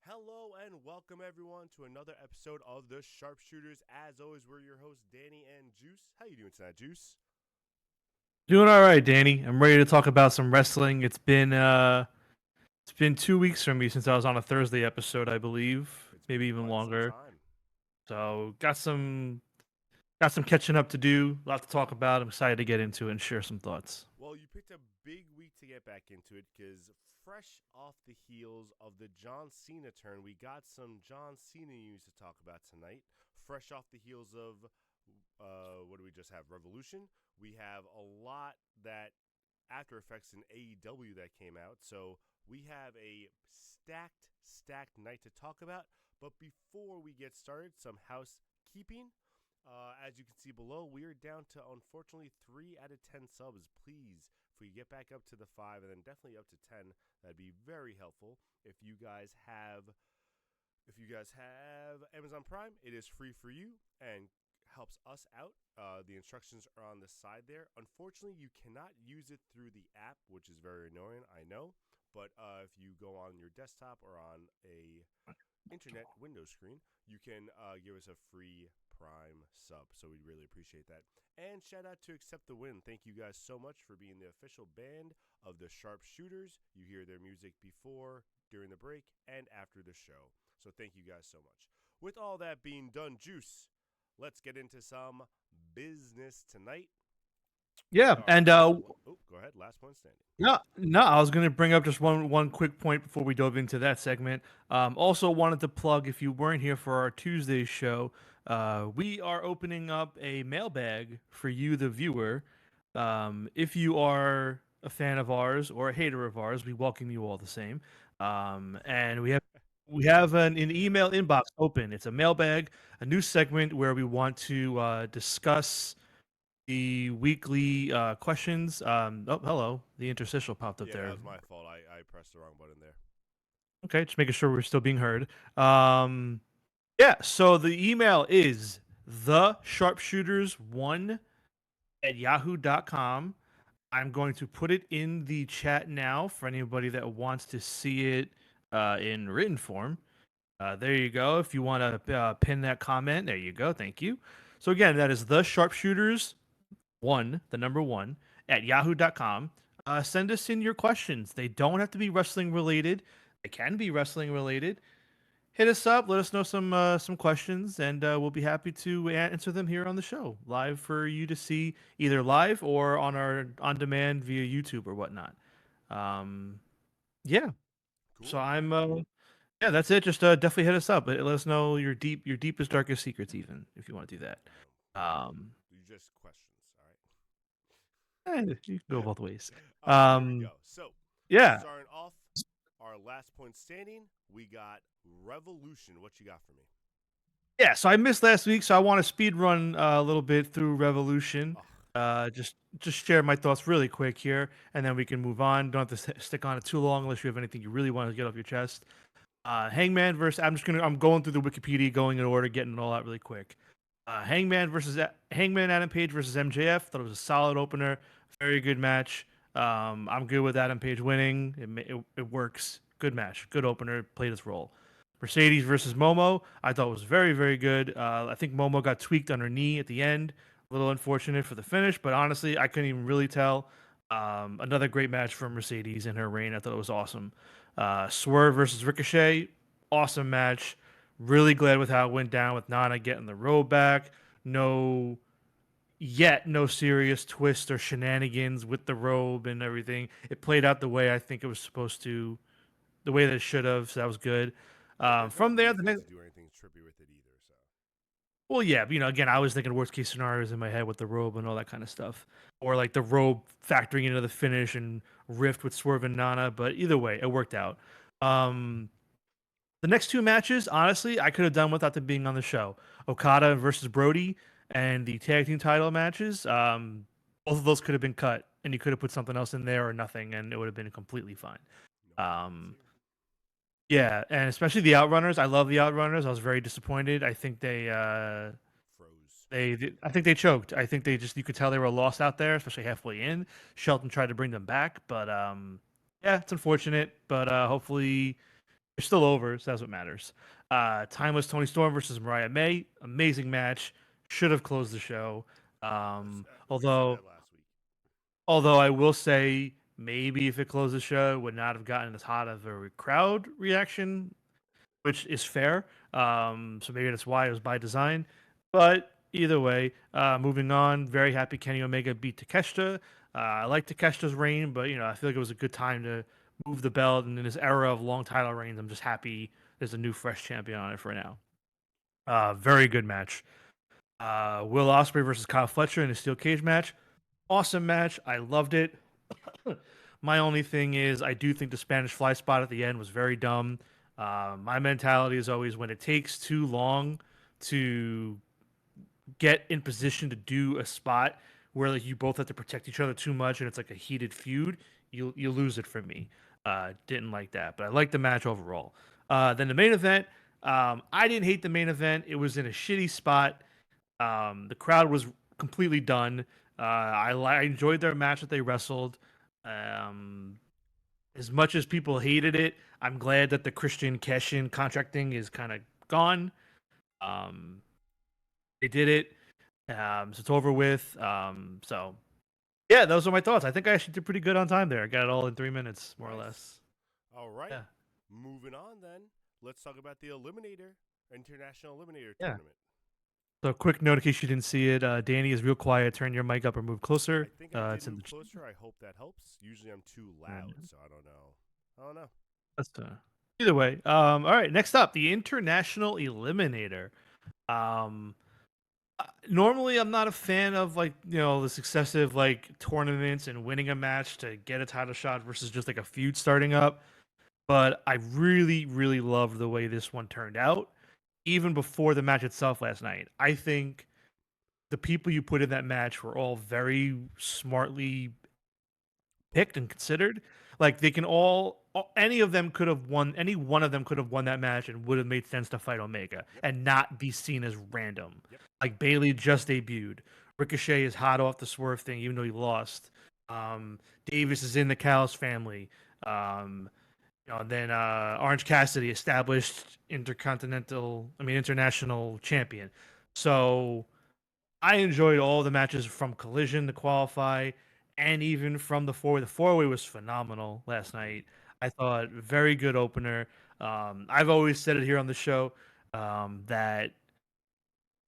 Hello and welcome everyone to another episode of the Sharpshooters. As always, we're your hosts, Danny and Juice. How you doing tonight, Juice? Doing all right, Danny. I'm ready to talk about some wrestling. It's been 2 weeks from me since I was on a Thursday episode, I believe, It's maybe been even quite some longer. time. So got some catching up to do. A lot to talk about. I'm excited to get into it and share some thoughts. Well, you picked a big week to get back into it because fresh off the heels of the John Cena turn, we got some John Cena news to talk about tonight. Fresh off the heels of what do we just have? Revolution. We have a lot that after effects in AEW that came out. So we have a stacked night to talk about. But before we get started, some housekeeping. As you can see below, we are down to unfortunately 3 out of 10 subs. Please, if we get back up to the 5 and then definitely up to 10, that'd be very helpful. If you guys have Amazon Prime, it is free for you and helps us out. The instructions are on the side there. Unfortunately, you cannot use it through the app, which is very annoying, I know. But if you go on your desktop or on a internet window screen, you can give us a free Prime sub. So we'd really appreciate that. And shout out to Accept the Win. Thank you guys so much for being the official band of the Sharpshooters. You hear their music before, during the break, and after the show. So thank you guys so much. With all that being done, Juice, let's get into some business tonight. Yeah, and Go ahead. Last point standing. no, I was going to bring up just one quick point before we dove into that segment. Also wanted to plug, if you weren't here for our Tuesday show, we are opening up a mailbag for you, the viewer. If you are a fan of ours or a hater of ours, we welcome you all the same. And we have an email inbox open. It's a mailbag, a new segment where we want to discuss the weekly questions. Oh, hello. The interstitial popped up Yeah, that there. was my fault. I pressed the wrong button there. Okay, just making sure we're still being heard. Yeah, so the email is the sharpshooters1 at yahoo.com. I'm going to put it in the chat now for anybody that wants to see it in written form. There you go. If you want to pin that comment, there you go. Thank you. So again, that is the sharpshooters one, the number one, at yahoo.com. Send us in your questions. They don't have to be wrestling related. They can be wrestling related. Hit us up. Let us know some questions, and we'll be happy to answer them here on the show, live for you to see, either live or on our on demand via YouTube or whatnot. Um, yeah. So Cool. yeah, that's it. Just definitely hit us up. Let us know your deepest, darkest secrets, even if you want to do that. Um, You just questions. All right. you can go both ways. All right, here we Um, go. So, yeah, starting off our last point standing, we got Revolution. What you got for me? yeah. So I missed last week, so I want to speed run a little bit through Revolution. Oh, Just share my thoughts really quick here, and then we can move on. Don't have to stick on it too long unless you have anything you really want to get off your chest. Hangman versus I'm going through the Wikipedia, going in order, getting it all out really quick. Hangman Adam Page versus MJF. Thought it was a solid opener, very good match. I'm good with Adam Page winning. It works. Good match, good opener. Played its role. Mercedes versus Momo. I thought was very very good. I think Momo got tweaked on her knee at the end. A little unfortunate for the finish, but honestly, I couldn't even really tell. Another great match for Mercedes in her reign. I thought it was awesome. Swerve versus Ricochet, awesome match. Really glad with how it went down with Nana getting the robe back. No, no serious twist or shenanigans with the robe and everything. It played out the way I think it was supposed to, the way that it should have. So that was good. yeah, there's no From there, the reason next, to do anything trippy with it either. So, well, yeah, again, I was thinking worst case scenarios in my head with the robe and all that kind of stuff, or like the robe factoring into the finish and rift with Swerve and Nana. But either way, it worked out. Um, The next two matches, honestly, I could have done without them being on the show. Okada versus Brody and the tag team title matches. Both of those could have been cut, and you could have put something else in there or nothing, and it would have been completely fine. no complaints Um, here. yeah, and especially the Outrunners. I love the Outrunners. I was very disappointed. I think Froze. I think they choked. I think they just you could tell they were lost out there, especially halfway in. Shelton tried to bring them back, but yeah, it's unfortunate. But hopefully They're still over, so that's what matters. Timeless Tony Storm versus Mariah May. Amazing match. Should have closed the show. We said Although that last week. although I will say maybe if it closed the show, it would not have gotten as hot of a crowd reaction, which is fair. So maybe that's why it was by design. But either way, moving on. Very happy Kenny Omega beat Takeshita. I like Takeshita's reign, but I feel like it was a good time to move the belt. And in this era of long title reigns, I'm just happy there's a new fresh champion on it for now. Very good match. Will Ospreay versus Kyle Fletcher in a steel cage match. Awesome match. I loved it. My only thing is, I do think the Spanish fly spot at the end was very dumb. My mentality is always when it takes too long to get in position to do a spot where like you both have to protect each other too much and it's like a heated feud, you lose it for me. Didn't like that, but I liked the match overall. Then the main event, I didn't hate the main event. It was in a shitty spot. The crowd was completely done. I enjoyed their match that they wrestled. Um, as much as people hated it, I'm glad that the Christian cash-in contract thing is kind of gone. Um, they did it, so it's over with. So yeah, those are my thoughts. I think I actually did pretty good on time there. I got it all in 3 minutes, more or Nice. less. All right. Yeah, Moving on then. Let's talk about the Eliminator, International Eliminator yeah. Tournament. So quick note in case you didn't see it, Danny is real quiet. Turn your mic up or move I closer. think I did It's in move the. closer. I hope that helps. Usually I'm too loud, so I don't know. I don't know. That's either way. All right. Next up, the International Eliminator. Um, Normally I'm not a fan of like the successive like tournaments and winning a match to get a title shot versus just like a feud starting up. But I really, really loved the way this one turned out, even before the match itself last night. I think the people you put in that match were all very smartly picked and considered. Like they can any of them could have won. Any one of them could have won that match and would have made sense to fight Omega Yep. and not be seen as random. Yep. Like Bailey just debuted. Ricochet is hot off the swerve thing, even though he lost. Davis is in the Callis family. And then Orange Cassidy established international champion. So I enjoyed all the matches from Collision to qualify, and even from the four-way. The four-way was phenomenal last Agreed. night. I thought very good opener. I've always said it here on the show that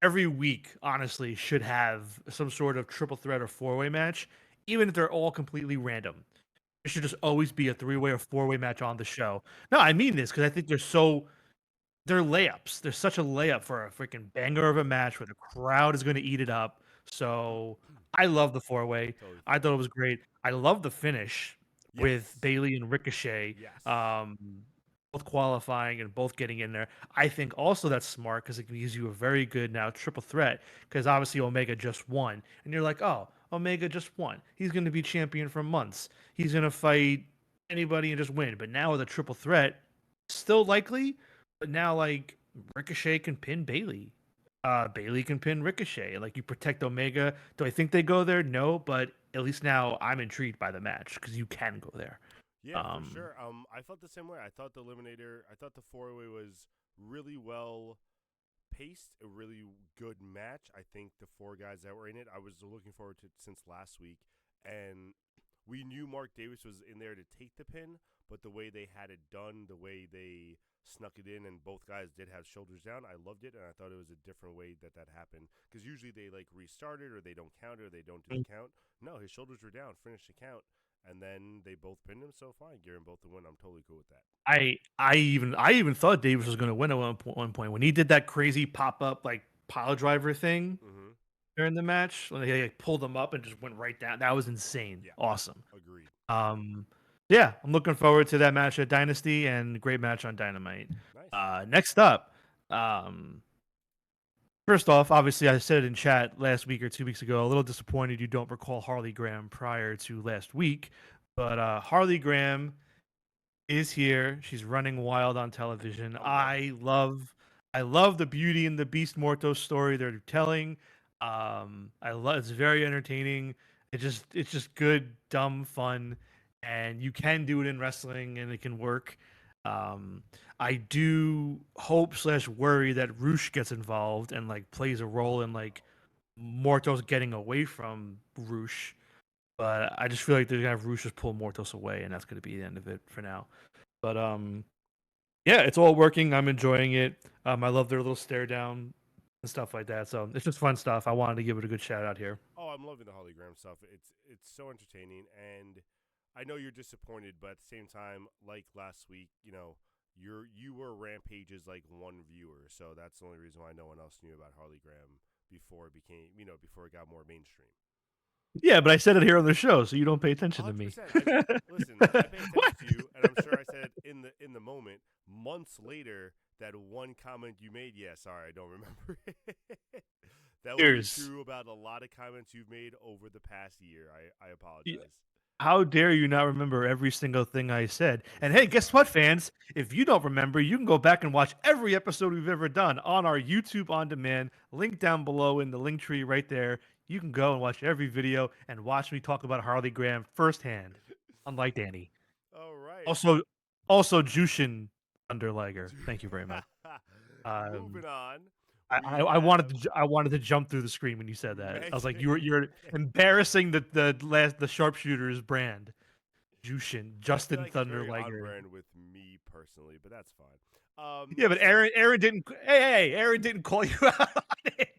every week, honestly, should have some sort of triple threat or four-way match, even if they're all completely random. There should just always be a three-way or four-way match on the show. No, I mean this because I think they're layups. They're such a layup for a freaking banger of a match where the crowd is going to eat it up. So I love the four way. Totally I fair. thought it was great. I love the finish with Yes. Bailey and Ricochet, Yes. um, both qualifying and both getting in there. I think also that's smart because it gives you a very good now triple threat because obviously Omega just won. And you're like, oh, Omega just won. He's going to be champion for months. He's going to fight anybody and just win. But now with a triple threat, still likely, but now, like Ricochet can pin Bailey. Bailey can pin Ricochet. Like you protect Omega. Do I think they go there? No, but at least now I'm intrigued by the match because you can go there. Yeah, for Um, sure. I felt the same way. I thought the Eliminator, I thought the four-way was really well paced, a really good match. I think the four guys that were in it, I was looking forward to it since last week, and we knew Mark Davis was in there to take the pin, but the way they had it done, the way they snuck it in, and both guys did have shoulders down, I loved it, and I thought it was a different way that happened. Because usually they like restart it, or they don't count it, or they don't do the count. No, his shoulders were down, finished the count, and then they both pinned him. So fine, give them both the win. I'm totally cool with that. I even thought Davis was going to win at one point when he did that crazy pop up like pile driver thing Mm-hmm. during the match when they like, pulled him up and just went right down. That was insane. Yeah, Awesome. agreed. Um, yeah, I'm looking forward to that match at Dynasty and great match on Dynamite. Nice. Next up, um, first off, obviously I said it in chat last week or 2 weeks ago. A little disappointed you don't recall Harley Graham prior to last week, but Harley Graham is here. She's running wild on television. I'm ready. I love the Beauty and the Beast Mortos story they're telling. I love it's very entertaining. It's just good, dumb fun, and you can do it in wrestling and it can work. Um, I do hope slash worry that Roosh gets involved and like plays a role in like Mortos getting away from Roosh. But I just feel like they're gonna have Roosh just pull Mortos away, and that's gonna be the end of it for now. But yeah, it's all working. I'm enjoying it. I love their little stare down and stuff like that. So it's just fun stuff. I wanted to give it a good shout out here. Oh, I'm loving the hologram stuff. It's so entertaining, and I know you're disappointed, but at the same time, like last week, you were Rampage's like one viewer, so that's the only reason why no one else knew about Harleygram before it became, before it got more mainstream. Yeah, but I said it here on the show, so you don't pay attention to me. 100%. Listen, I pay attention to you, and I'm sure I said in the moment, months later, that one comment you made. Yeah, sorry, I don't remember. That would be Cheers. true about a lot of comments you've made over the past year. I apologize. How dare you not remember every single thing I said? And hey, guess what, fans? If you don't remember, you can go back and watch every episode we've ever done on our YouTube on demand. Link down below in the link tree right there. You can go and watch every video and watch me talk about Harley Graham firsthand, unlike Danny. All right. Also, also Jushin Thunder Liger. Thank you very much. Moving Um, on, I, we I I wanted have to I wanted to jump through the screen when you said that. I was like, Megan. you're embarrassing the sharpshooters brand. I feel Justin like it's Thunder very on Liger. brand with me personally, but that's fine. Yeah, but Listen, Aaron didn't. Hey, Aaron didn't call you out on it,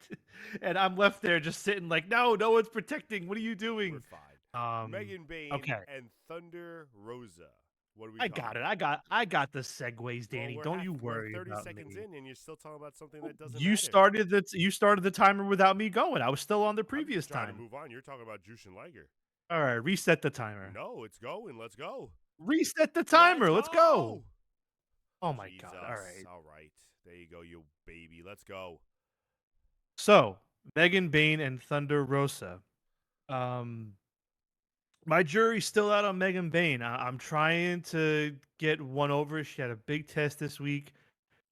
and I'm left there just sitting like, no, no one's protecting. What are you we're doing? fine. Um, Megan Bain okay, and Thunder Rosa. What are we I talking got it. about? I got the segues, Well, Danny. Don't you we're worry 30 about seconds me. in, and you're still talking about something that doesn't You matter. started the timer without me going. I was still on the I'm previous just trying to time. move on. You're talking about Jushin Liger. All right, reset the timer. No, it's going. Let's go. Reset the Let's timer. Let's go. go. Oh my god. All Jesus. right. All right. There you go, you baby. Let's go. So, Megan Bain and Thunder Rosa. Um, my jury's still out on Megan Bain. I'm trying to get one over. She had a big test this week,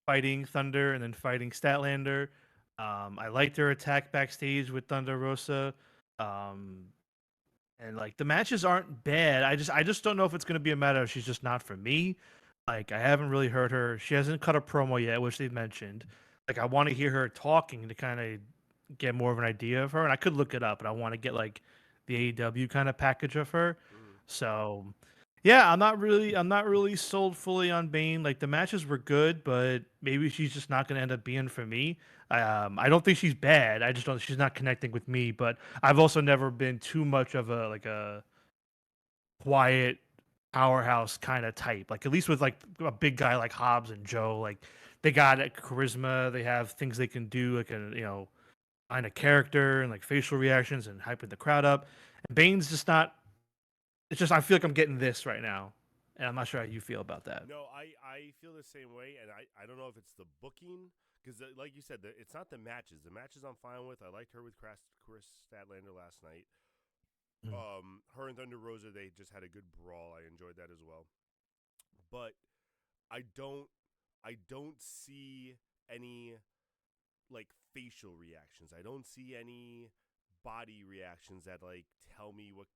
fighting Thunder and then fighting Statlander. I liked her attack backstage with Thunder Rosa. Um, and like the matches aren't bad. I just don't know if it's gonna be a matter of she's just not for me. Like I haven't really heard her. She hasn't cut a promo yet, which they mentioned. Like I want to hear her talking to kind of get more of an idea of her, and I could look it up, but I want to get like the AEW kind of package of her. Mm. So yeah, I'm not really sold fully on Bane. Like the matches were good, but maybe she's just not gonna end up being for me. I don't think she's bad. I just don't. She's not connecting with me. But I've also never been too much of a quiet powerhouse kind of type. Like at least with like a big guy like Hobbs and Joe, like they got charisma. They have things they can do, like find a character and like facial reactions and hyping the crowd up. And Bane's just not. It's just I feel like I'm getting this right now, and I'm not sure how you feel about that. No, I feel the same way, and I don't know if it's the booking because, like you said, it's not the matches. The matches I'm fine with. I liked her with Chris Statlander last night. Mm. Her and Thunder Rosa, they just had a good brawl. I enjoyed that as well. But I don't I don't see any like facial reactions. I don't see any body reactions that like tell me what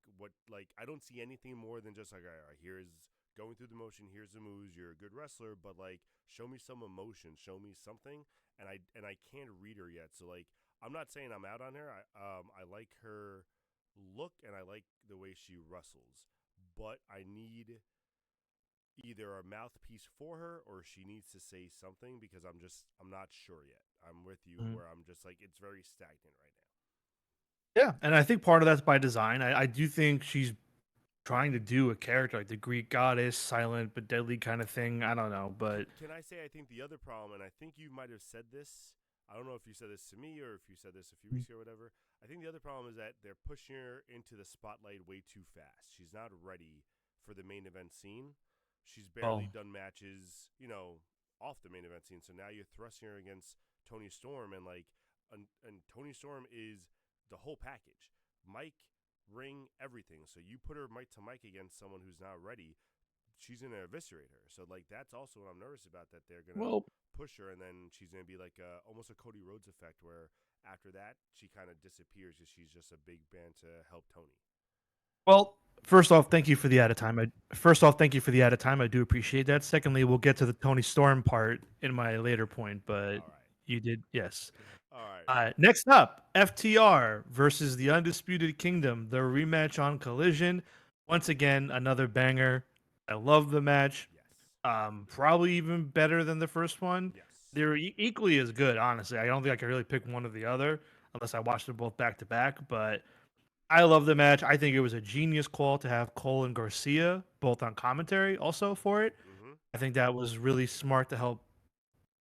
like I don't see anything more than just like all right, here's going through the motion, here's the moves, you're a good wrestler, but like show me some emotion, show me something, and I can't read her yet. So like I'm not saying I'm out on her. I like her look and I like the way she wrestles, but I need either a mouthpiece for her or she needs to say something because I'm not sure yet. I'm with you Mhm. where I'm just like it's very stagnant right now. Yeah, and I think part of that's by design. I do think she's trying to do a character like the Greek goddess, silent but deadly kind of thing. I don't know, but Can I say I think the other problem, and I think you might have said this. I don't know if you said this to me or if you said this a few weeks ago or whatever. I think the other problem is that they're pushing her into the spotlight way too fast. She's not ready for the main event scene. She's barely well, done matches, off the main event scene. So now you're thrusting her against Tony Storm, and like, and Tony Storm is the whole package. Mike, ring, everything. So you put her Mike to Mike against someone who's not ready, she's gonna eviscerate her. So like that's also what I'm nervous about, that they're gonna well, push her and then she's gonna be like almost a Cody Rhodes effect where after that she kind of disappears because she's just a big band to help Tony. well. First off, thank you for the added time. Thank you for the added time. I do appreciate that. Secondly, we'll get to the Tony Storm part in my later point, but All right. you did, yes. All right. Next up, FTR versus the Undisputed Kingdom, the rematch on Collision. Once again, another banger. I love the match. Yes. Probably even better than the first one. Yes. They're equally as good, honestly. I don't think I can really pick one or the other unless I watched them both back to back. But I love the match. I think it was a genius call to have Cole and Garcia both on commentary also for it. Mm-hmm. I think that was really smart to help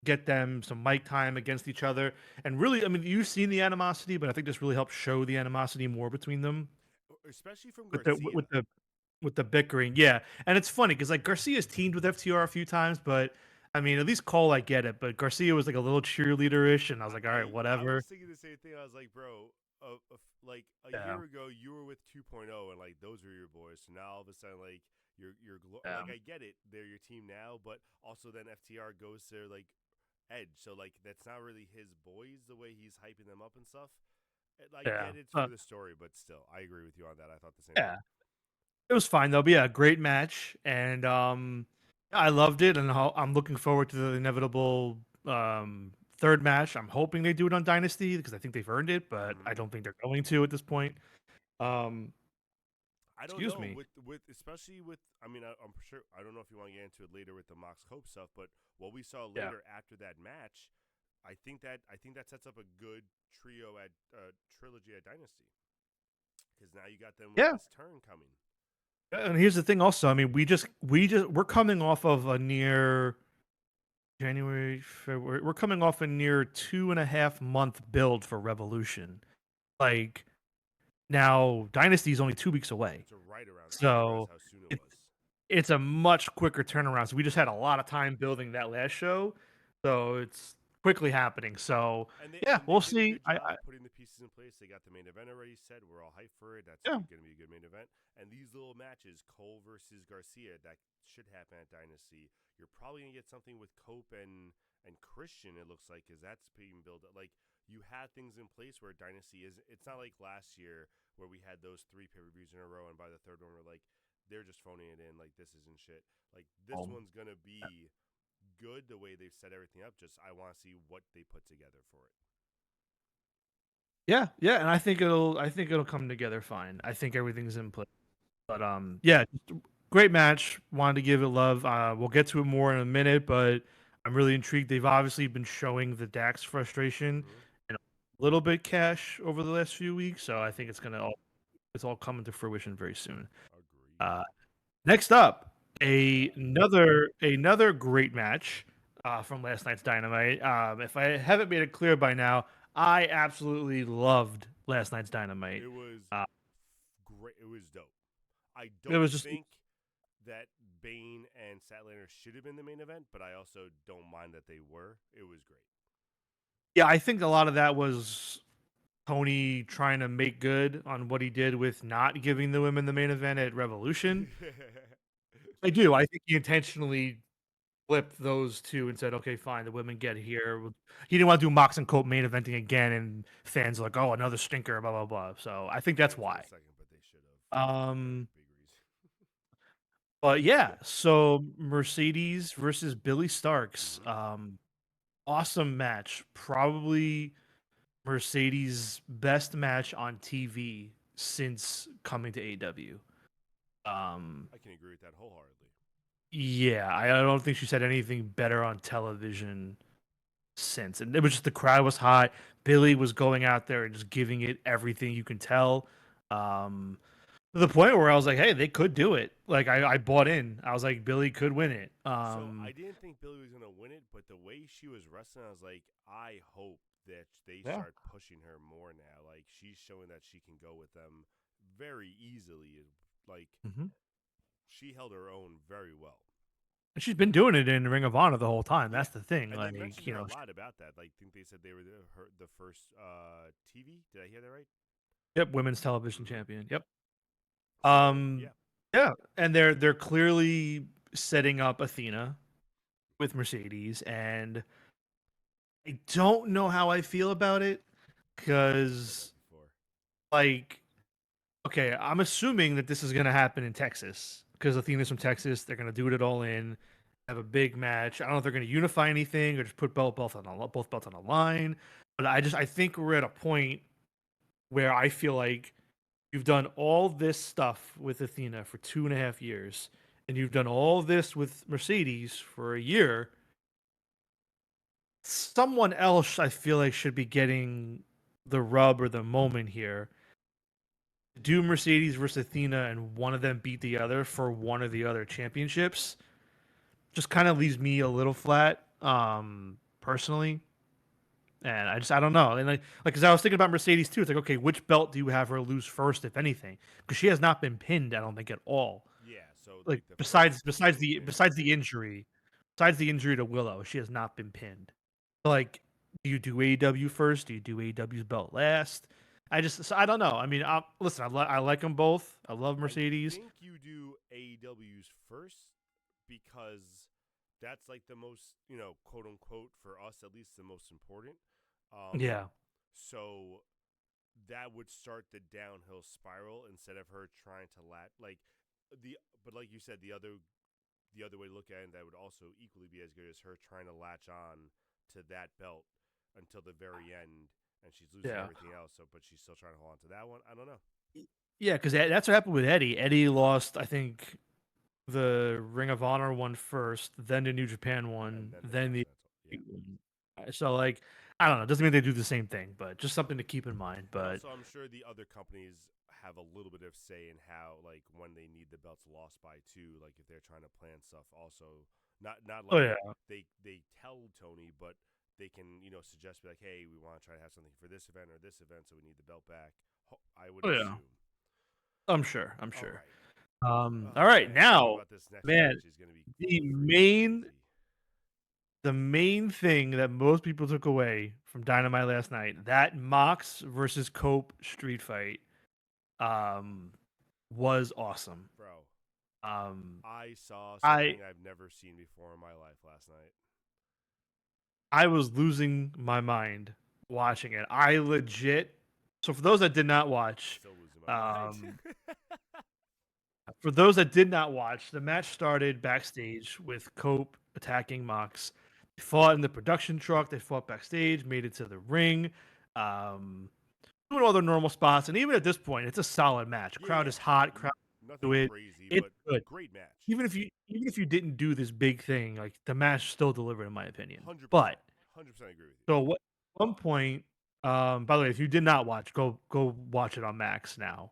get them some mic time against each other. And really, I mean, you've seen the animosity, but I think this really helped show the animosity more between them Especially from with the Garcia. with the bickering. Yeah, and it's funny because like Garcia's teamed with FTR a few times, but I mean, at least Cole, I get it, but Garcia was like a little cheerleader-ish, and I was like, all right, I was whatever. thinking the same thing. I was like, bro, like a Yeah, year ago, you were with 2.0, and like those were your boys. So now all of a sudden, like yeah, like I get it, they're your team now, but also then FTR goes to like Edge, so like that's not really his boys the way he's hyping them up and stuff. I yeah, get it's for the story, but still, I agree with you on that. I thought the same yeah. thing. It was fine though. But yeah, great match, and I loved it, and I'm looking forward to the inevitable third match. I'm hoping they do it on Dynasty because I think they've earned it, but I Mm-hmm. don't think they're going to at this point. Um, I don't excuse know me. with especially with I mean I'm sure I don't know if you want to get into it later with the Mox Cope stuff, but what we saw Yeah. later after that match, I think that sets up a good trio at trilogy at Dynasty because now you got them with Yeah. this turn coming. And here's the thing also, I mean, we're coming off of a near January, February. We're coming off a near 2.5 month build for Revolution. Like now Dynasty is only 2 weeks away. It's a right around. I didn't realize So how soon it it, was. it's a much quicker turnaround. So we just had a lot of time building that last show. So it's quickly happening. So yeah, And they we'll did a see. good job putting the pieces in place. They got the main event already set. We're all hyped for it. That's Yeah. going to be a good main event. And these little matches, Cole versus Garcia, that should happen at Dynasty. You're probably going to get something with Cope and Christian. It looks like because that's being built. Like you had things in place where Dynasty is. It's not like last year where we had those 3 pay-per-views in a row, and by the third one we're like, they're just phoning it in. Like this isn't shit. Like this Um, one's gonna be good the way they've set everything up. Just I want to see what they put together for it. yeah, yeah, and I think it'll come together fine. I think everything's in place. But yeah, just great match. Wanted to give it love. We'll get to it more in a minute, but I'm really intrigued. They've obviously been showing the Dax frustration Mm-hmm. and a little bit cash over the last few weeks, so I think it's all coming to fruition very soon. Agreed. Uh, Next up, another great match from last night's Dynamite. If I haven't made it clear by now, I absolutely loved last night's Dynamite. It was Uh, great. It was dope. I it don't was just think that Bane and Statlander should have been the main event, but I also don't mind that they were. It was great. yeah, I think a lot of that was Tony trying to make good on what he did with not giving the women the main event at Revolution. I do. I think he intentionally flipped those two and said, "Okay, fine, the women get here." He didn't want to do Mox and Cope main eventing again, and fans are like, "Oh, another stinker," blah blah blah. So I think We'll get that's into it in why. a second, but they should have for very Um, big reason. but yeah, so Mercedes versus Billy Starks. Mm-hmm. Awesome match. Probably Mercedes' best match on TV since coming to AEW. Um, I can agree with that wholeheartedly. yeah, I don't think she's had anything better on television since. And it was just the crowd was hot. Billy was going out there and just giving it everything you can tell. Um, to the point where I was like, hey, they could do it. Like I bought in. I was like, Billy could win it. So I didn't think Billy was gonna win it, but the way she was wrestling, I was like, I hope that they Yeah. start pushing her more now. Like she's showing that she can go with them very easily. Like Hmm. she held her own very well. And she's been doing it in Ring of Honor the whole time. Yeah, That's the thing. and they Like, mentioned her a lot about that. Like, I think they said they were the first TV. Did I hear that right? yep, women's television Mm-hmm. champion. Yep. So Um, yeah, yeah, and they're clearly setting up Athena with Mercedes, and I don't know how I feel about it I've said that because before. like Okay, I'm assuming that this is gonna happen in Texas because Athena's from Texas. They're gonna do it all in, have a big match. I don't know if they're gonna unify anything or just put both belts on the line. But I think we're at a point where I feel like you've done all this stuff with Athena for 2.5 years, and you've done all this with Mercedes for a year. Someone else, I feel like, should be getting the rub or the moment here. Do Mercedes versus Athena and one of them beat the other for one of the other championships just kind of leaves me a little flat, personally. And I don't know. And like, cause I was thinking about Mercedes too. It's like, okay, which belt do you have her lose first, if anything? Because she has not been pinned, I don't think, at all. Yeah, so Like like the first besides real the win. besides the injury, besides the injury to Willow, she has not been pinned. Like, do you do AEW first? Do you do AEW's belt last? I don't know. I mean, listen, I like them both. I love I Mercedes. think you do AEW's first because that's like the most, quote unquote, for us at least, the most important. Um, Yeah, so that would start the downhill spiral instead of her trying to but like you said, the other way to look at it, that would also equally be as good as her trying to latch on to that belt until the very end, and she's losing yeah, everything else. So, but she's still trying to hold on to that one. I don't know. yeah. Because that's what happened with Eddie. Eddie lost, I think, the Ring of Honor one first, then the New Japan And one, then the then the Continental, yeah. so like I don't know. Doesn't mean they do the same thing, but just something to keep in mind. And But also, I'm sure the other companies have a little bit of say in how, like, when they need the belts lost by too. Like, if they're trying to plan stuff, also not oh like yeah, they tell Tony, but they can suggest, be like, hey, we want to try to have something for this event or this event, so we need the belt back. I would oh yeah, assume. I'm sure. I'm All sure. right. All Oh right, man, talking now, about this next man, match is gonna be the freaking main crazy. the main thing that most people took away from Dynamite last night, that Mox versus Cope street fight, um, was awesome. Bro, Um, I saw I something I've never seen before in my life last night. I was losing my mind watching it. I legit. So for those that did not watch, Still losing my mind. um, for those that did not watch, the match started backstage with Cope attacking Mox. They fought in the production truck. They fought backstage, made it to the ring, um, doing all their normal spots. And even at this point, it's a solid match. Yeah, Crowd yeah. is hot. Crowd to Nothing it. crazy, It's but good. great match. Even if you didn't do this big thing, like the match still delivered, in my opinion. 100%. But 100% agree with you. so what? One point. By the way, if you did not watch, go watch it on Max now.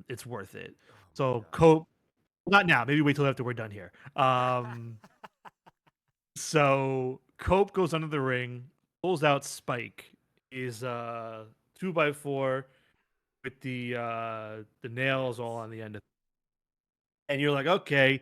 It's worth it. Oh my So god. Cope, not now. Maybe wait till after we're done here. So Cope goes under the ring, pulls out Spike. Is 2x4 with the nails all Nails. on the end of it. And you're like, okay,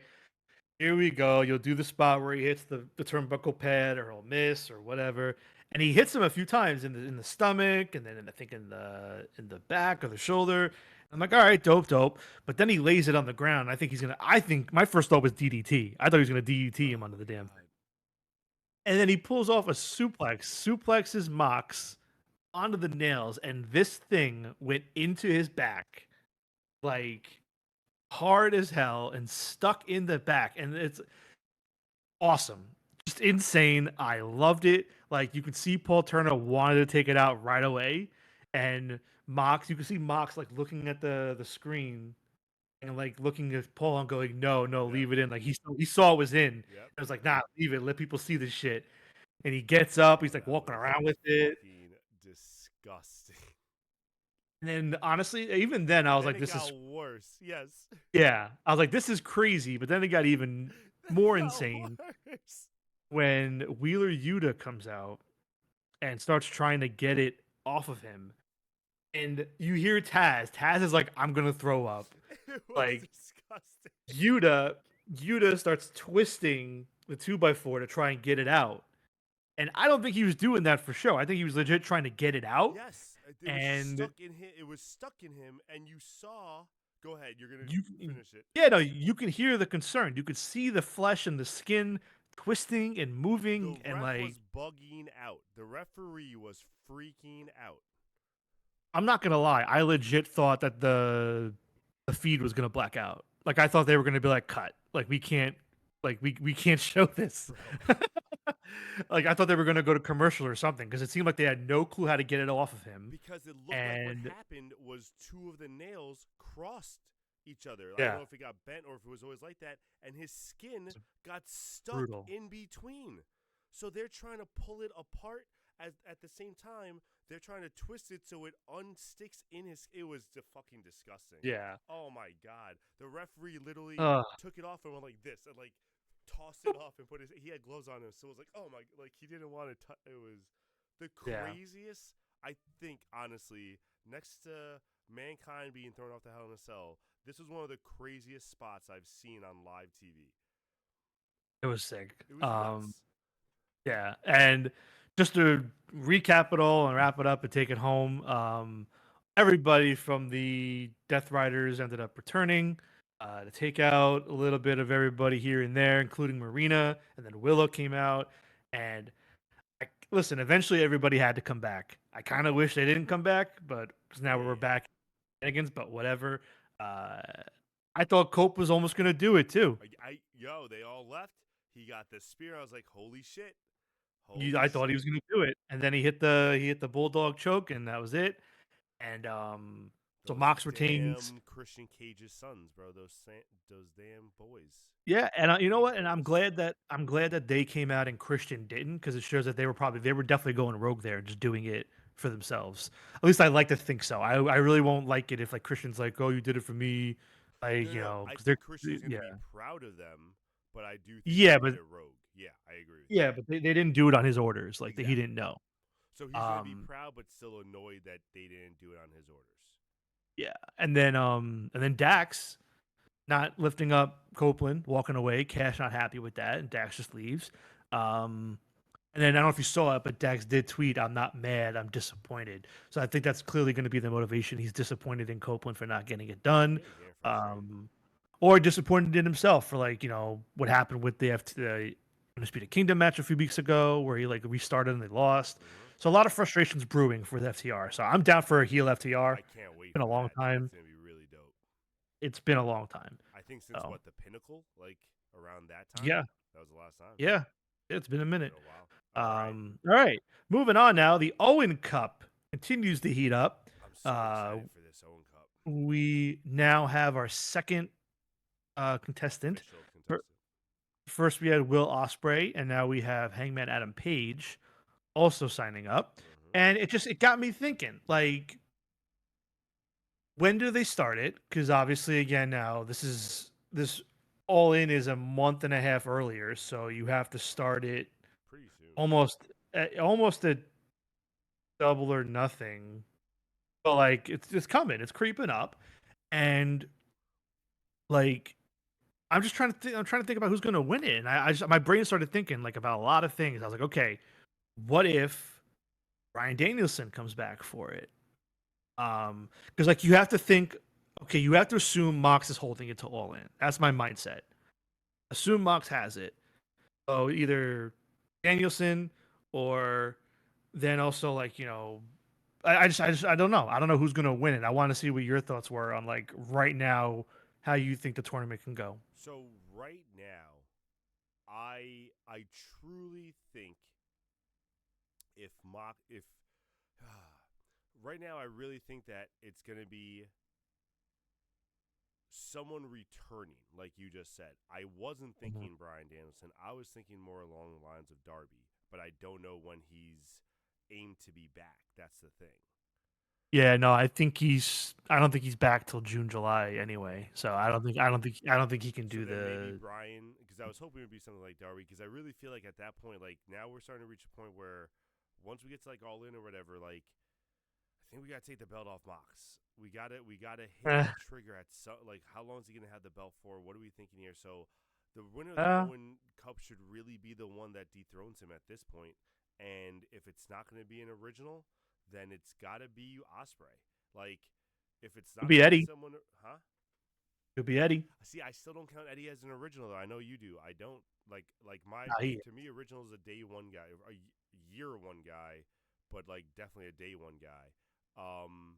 here we go. You'll do the spot where he hits the turnbuckle pad or he'll miss or whatever. And he hits him a few times in the stomach and then I think in the back or the shoulder. I'm like, all right, dope, dope. But then he lays it on the ground. I think my first thought was DDT. I thought he was gonna DDT him Oh under my the damn thing. god. And then he pulls off a suplexes Mox onto the nails, and this thing went into his back like hard as hell and stuck in the back. And it's awesome. Just insane. I loved it. Like you could see Paul Turner wanted to take it out right away. And Mox, you could see Mox like looking at the screen and like looking at Paul and going, no, no, Yep. leave it in. Like he saw it was in. Yep. I was like, nah, leave it. Let people see this shit. And he gets up, he's Oh, like that walking was around with it. fucking disgusting. And then honestly, even then I And was then like, it this got is worse. Yes. yeah. I was like, this is crazy. But then it got even That more got insane worse. when Wheeler Yuta comes out and starts trying to get it off of him. And you hear Taz. Taz is like, I'm gonna throw up. It was Like disgusting. Yuta, Yuta starts twisting the 2x4 to try and get it out. And I don't think he was doing that for show. I think he was legit trying to get it out. Yes, it was And stuck in him. It was stuck in him, and you saw. Go ahead. You're gonna you finish it. yeah, no, you can hear the concern. You could see the flesh and the skin twisting and The moving and ref like was bugging out. The referee was freaking out. I'm not gonna lie. I legit thought that the feed was gonna black out. Like I thought they were gonna be like cut. Like we can't show this. Bro. Like I thought they were gonna go to commercial or something because it seemed like they had no clue how to get it off of him. Because it looked like what And happened was two of the nails crossed each other. I don't yeah, know if it got bent or if it was always like that, and his skin it's got stuck brutal. in between. So they're trying to pull it apart at the same time. They're trying to twist it so it unsticks in his. It was fucking disgusting. Yeah. Oh my god! The referee literally Uh, took it off and went like this and like tossed it off and put his. He had gloves on him, so it was like, oh my, like he didn't want to touch. It was the yeah. craziest. I think honestly, next to Mankind being thrown off the Hell in a Cell, this was one of the craziest spots I've seen on live TV. It was sick. It was nuts. Yeah, and just to recap it all and wrap it up and take it home, everybody from the Death Riders ended up returning to take out a little bit of everybody here and there, including Marina, and then Willow came out. And listen, eventually everybody had to come back. I kind of wish they didn't come back, but 'cause now we're Yeah. back against. But whatever. Uh, I thought Cope was almost gonna do it too. Yo, they all left. He got the spear. I was like, holy shit. I Holy thought he shit. was gonna do it, and then he hit the bulldog choke, and that was it. And so Those Mox retains. damn Christian Cage's sons, bro. Those damn boys. Yeah, and you know Cage what? And boys. I'm glad that they came out and Christian didn't, because it shows that they were definitely going rogue there and just doing it for themselves. At least I like to think so. I really won't like it if like Christian's like, oh, you did it for me, like No, no, you know, I because they're think Christian's going to yeah, be proud of them, but I do think they yeah, did but it rogue. Yeah, I agree with you. yeah, but they didn't do it on his orders, like that he Exactly. didn't know. So he's going to be Um, proud, but still annoyed that they didn't do it on his orders. yeah, and then Dax not lifting up Copeland, walking away. Cash not happy with that, and Dax just leaves. Um, and then I don't know if you saw it, but Dax did tweet, "I'm not mad, I'm disappointed." So I think that's clearly going to be the motivation. He's disappointed in Copeland for not getting it done, Yeah, he's getting frustrated. um, or disappointed in himself for like what happened with the Undisputed Kingdom match a few weeks ago, where he like restarted and they lost. Hmm. So a lot of frustrations brewing for the FTR. So I'm down for a heel FTR. I can't It's wait been a for long that. That's time. going to be really dope. It's been a long time. I think since So what, the Pinnacle, like around that time, yeah. that was the last time. Yeah, it's been a It's minute. been a while. All right. All right, moving on now. The Owen Cup continues to heat up. I'm so excited for this Owen Cup. We now have our second contestant. Official Fir- contestant. First, we had Will Ospreay, and now we have Hangman Adam Page also signing up. Hmm. And it got me thinking, like, when do they start it? Because obviously, again, now this All In is a month and a half earlier, so you have to start it Pretty soon. almost at double or nothing. But like it's coming, it's creeping up, and like I'm trying to think about who's going to win it, and I just my brain started thinking like about a lot of things. I was like, okay, what if Bryan Danielson comes back for it? Because like you have to think, okay, you have to assume Mox is holding it to All In. That's my mindset. Assume Mox has it. So either Danielson or then also like I don't know. I don't know who's gonna win it. I want to see what your thoughts were on like right now how you think the tournament can go. So right now, I truly think if right now I really think that it's gonna be someone returning, like you just said. I wasn't Mhm. thinking Brian Danielson. I was thinking more along the lines of Darby, but I don't know when he's aimed to be back. That's the thing. Yeah, no, I don't think he's back till June, July anyway. So I don't think he can So do then maybe the Brian, because I was hoping it would be something like Darby, because I really feel like at that point, like now we're starting to reach a point where once we get to like All In or whatever, like I think we gotta take the belt off Mox. We gotta hit uh, the trigger at like how long is he gonna have the belt for? What are we thinking here? So the winner of the uh Owen Cup should really be the one that dethrones him at this point. And if it's not gonna be an original, then it's gotta be Osprey. Like if it's could not be gonna be Eddie. someone, huh? Could be Eddie. See, I still don't count Eddie as an original though. I know you do. I don't like my Nah, he to me original is a day one guy, a year one guy, but like definitely a day one guy. Um,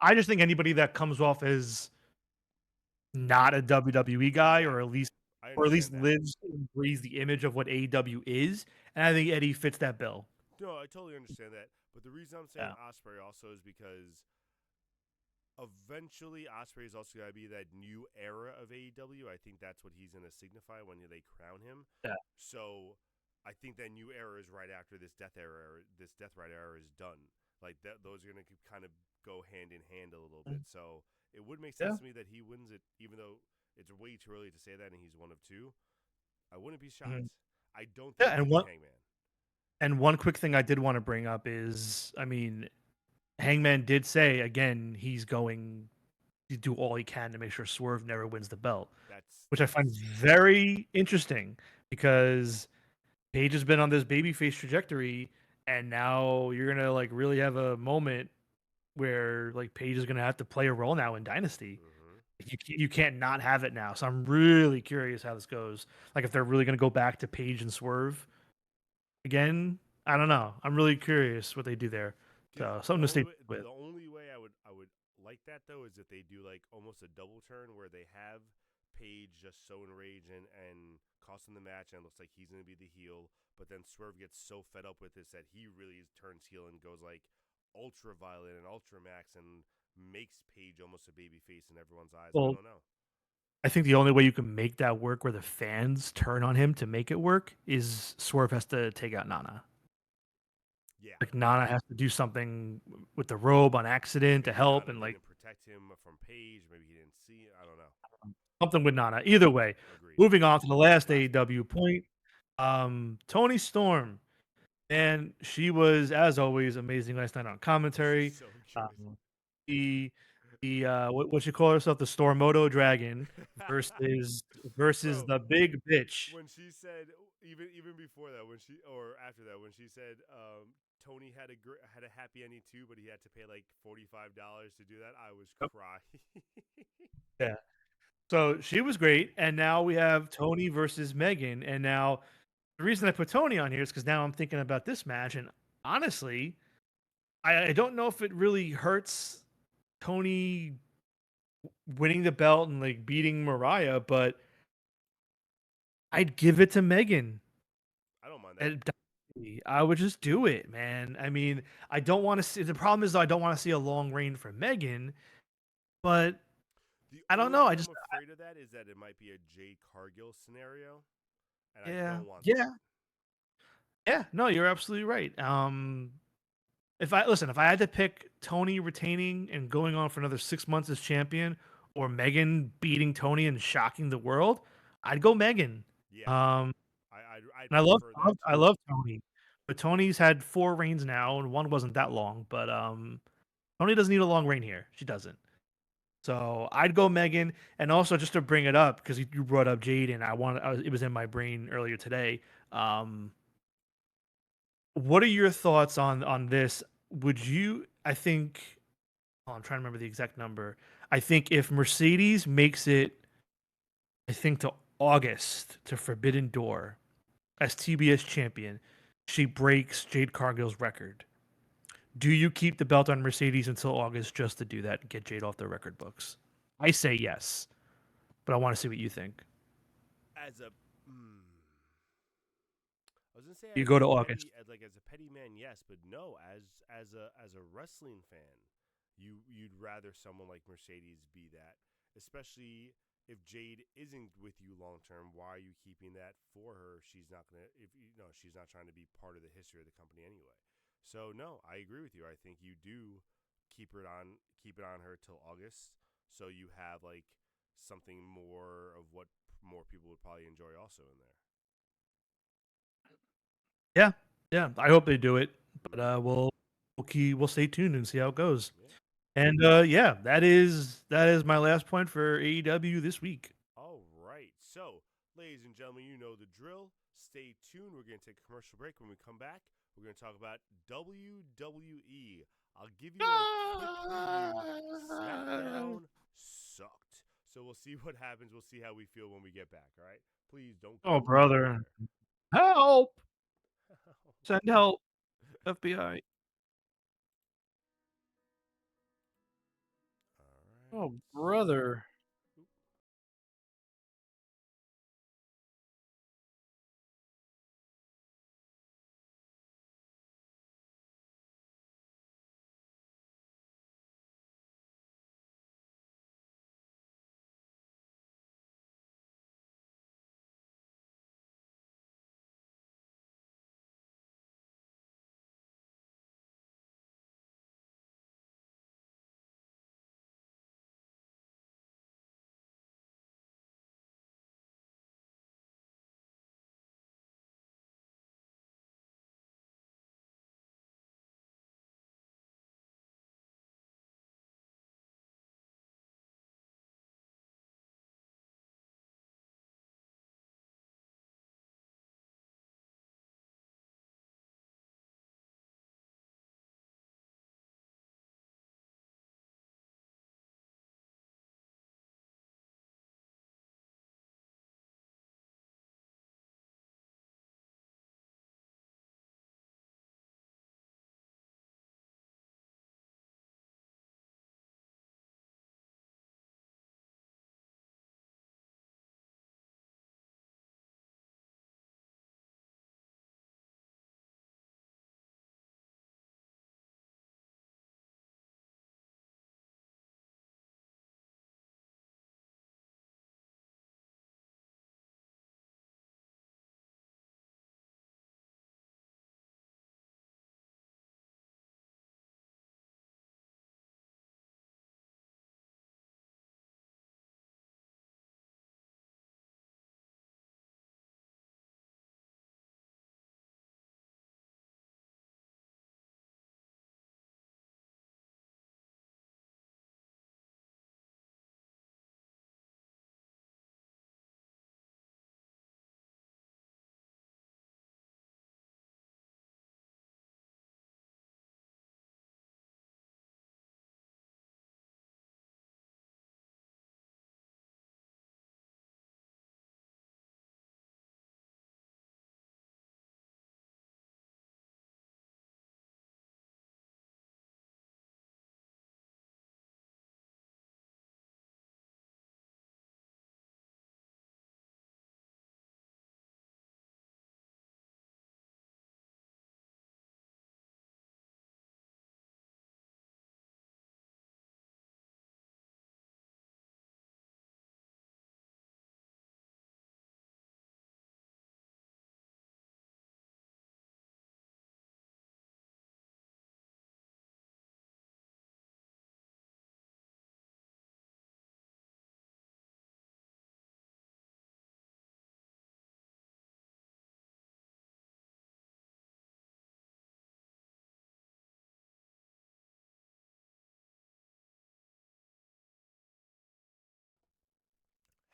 I just think anybody that comes off as not a WWE guy, or at exactly. least I or at understand least that. lives and breathes the image of what AEW is, and I think Eddie fits that bill. No, I totally understand that. But the reason I'm saying Yeah. Osprey also is because eventually Osprey is also going to be that new era of AEW. I think that's what he's going to signify when they crown him. Yeah. So I think that new era is right after this Death era. This Death Rider era is done. Like that, those are going to kind of go hand in hand a little bit. So it would make Yeah. sense to me that he wins it, even though it's way too early to say that, and he's one of two. I wouldn't be Mhm. shocked. I don't think Yeah, it's and going to be one Hangman. and one quick thing I did want to bring up is, I mean, Hangman did say again he's going to do all he can to make sure Swerve never wins the belt, which I find That's very interesting because Paige has been on this babyface trajectory, and now you're gonna like really have a moment where like Paige is gonna have to play a role now in Dynasty. mm-hmm. You can't not have it now. So I'm really curious how this goes. Like if they're really gonna go back to Paige and Swerve again. I don't know. I'm really curious what they do there. Because So something to stay with. the only way I would like that though is if they do like almost a double turn where they have Paige just so enraged and costing the match and it looks like he's gonna be the heel, but then Swerve gets so fed up with this that he really turns heel and goes like ultra violent and ultra max and makes Paige almost a baby face in everyone's eyes. I Well, don't know. I think the only way you can make that work where the fans turn on him to make it work is Swerve has to take out Nana. Yeah. Like Nana has to do something with the robe on accident to Maybe help Nana and like didn't protect him from Paige. Maybe he didn't see it. I don't know. something with Nana. Either way, Agreed. moving on to the last Last one. AEW point. Tony Storm, and she was as always amazing last night on commentary. So good. Um, the what you call herself, the Stormoto Dragon versus Bro, the big bitch. when she said even before that when she or after that when she said Tony had a happy ending too, but he had to pay like $45 to do that, I was Yep. crying. Yeah. So she was great, and now we have Tony versus Megan, and now the reason I put Tony on here is because now I'm thinking about this match, and honestly, I don't know if it really hurts Tony winning the belt and like beating Mariah, but I'd give it to Megan. I don't mind that. And I would just do it, man. I mean, I don't want to see the problem is though, I don't want to see a long reign for Megan, but The I don't only know. I thing I'm just afraid of that is that it might be a Jade Cargill scenario, and I yeah, don't want that. yeah, yeah. No, you're absolutely right. If I had to pick Tony retaining and going on for another 6 months as champion, or Megan beating Tony and shocking the world, I'd go Megan. Yeah, Um, I'd and prefer that I too. love Tony, but Tony's had 4 reigns now, and one wasn't that long. But Tony doesn't need a long reign here. She doesn't. So I'd go Megan, and also just to bring it up because you brought up Jade, and it was in my brain earlier today. Um, what are your thoughts on this? Would you? I think. Oh, I'm trying to remember the exact number. I think if Mercedes makes it, I think to August to Forbidden Door as TBS champion, she breaks Jade Cargill's record. Do you keep the belt on Mercedes until August just to do that and get Jade off the record books? I say yes, but I want to see what you think. As a I was gonna say You go to August. as a petty man, yes, but no, as a wrestling fan, you'd rather someone like Mercedes be that, especially if Jade isn't with you long term. Why are you keeping that for her? She's not gonna if you know she's not trying to be part of the history of the company anyway. So no, I agree with you. I think you do keep it on her till August, so you have like something more of what more people would probably enjoy also in there. Yeah, yeah. I hope they do it, but Mm-hmm. we'll stay tuned and see how it goes. Yeah. And yeah, that is my last point for AEW this week. All right. So, ladies and gentlemen, you know the drill. Stay tuned. We're going to take a commercial break. When we come back, we're going to talk about WWE. I'll give you a quick preview. SmackDown sucked. So, we'll see what happens. We'll see how we feel when we get back. All right. Please don't Oh, go brother, anywhere. help! Send help, FBI. Oh, brother.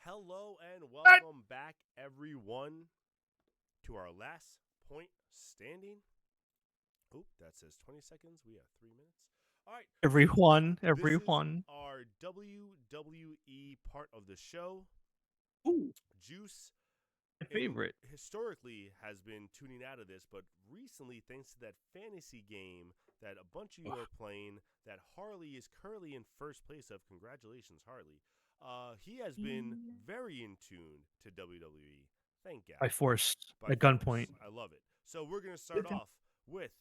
Hello and welcome back, everyone, to our last point standing. Oop, that says 20 seconds. We have 3 minutes. All right, so Everyone, this is everyone. our WWE part of the show. Ooh, Juice my in favorite. historically has been tuning out of this, but recently, thanks to that fantasy game that a bunch of you are playing, that Harley is currently in first place of. Congratulations, Harley. He has been very in tune to WWE. Thank By God. force, By at force. gunpoint. I love it. So we're going to start off with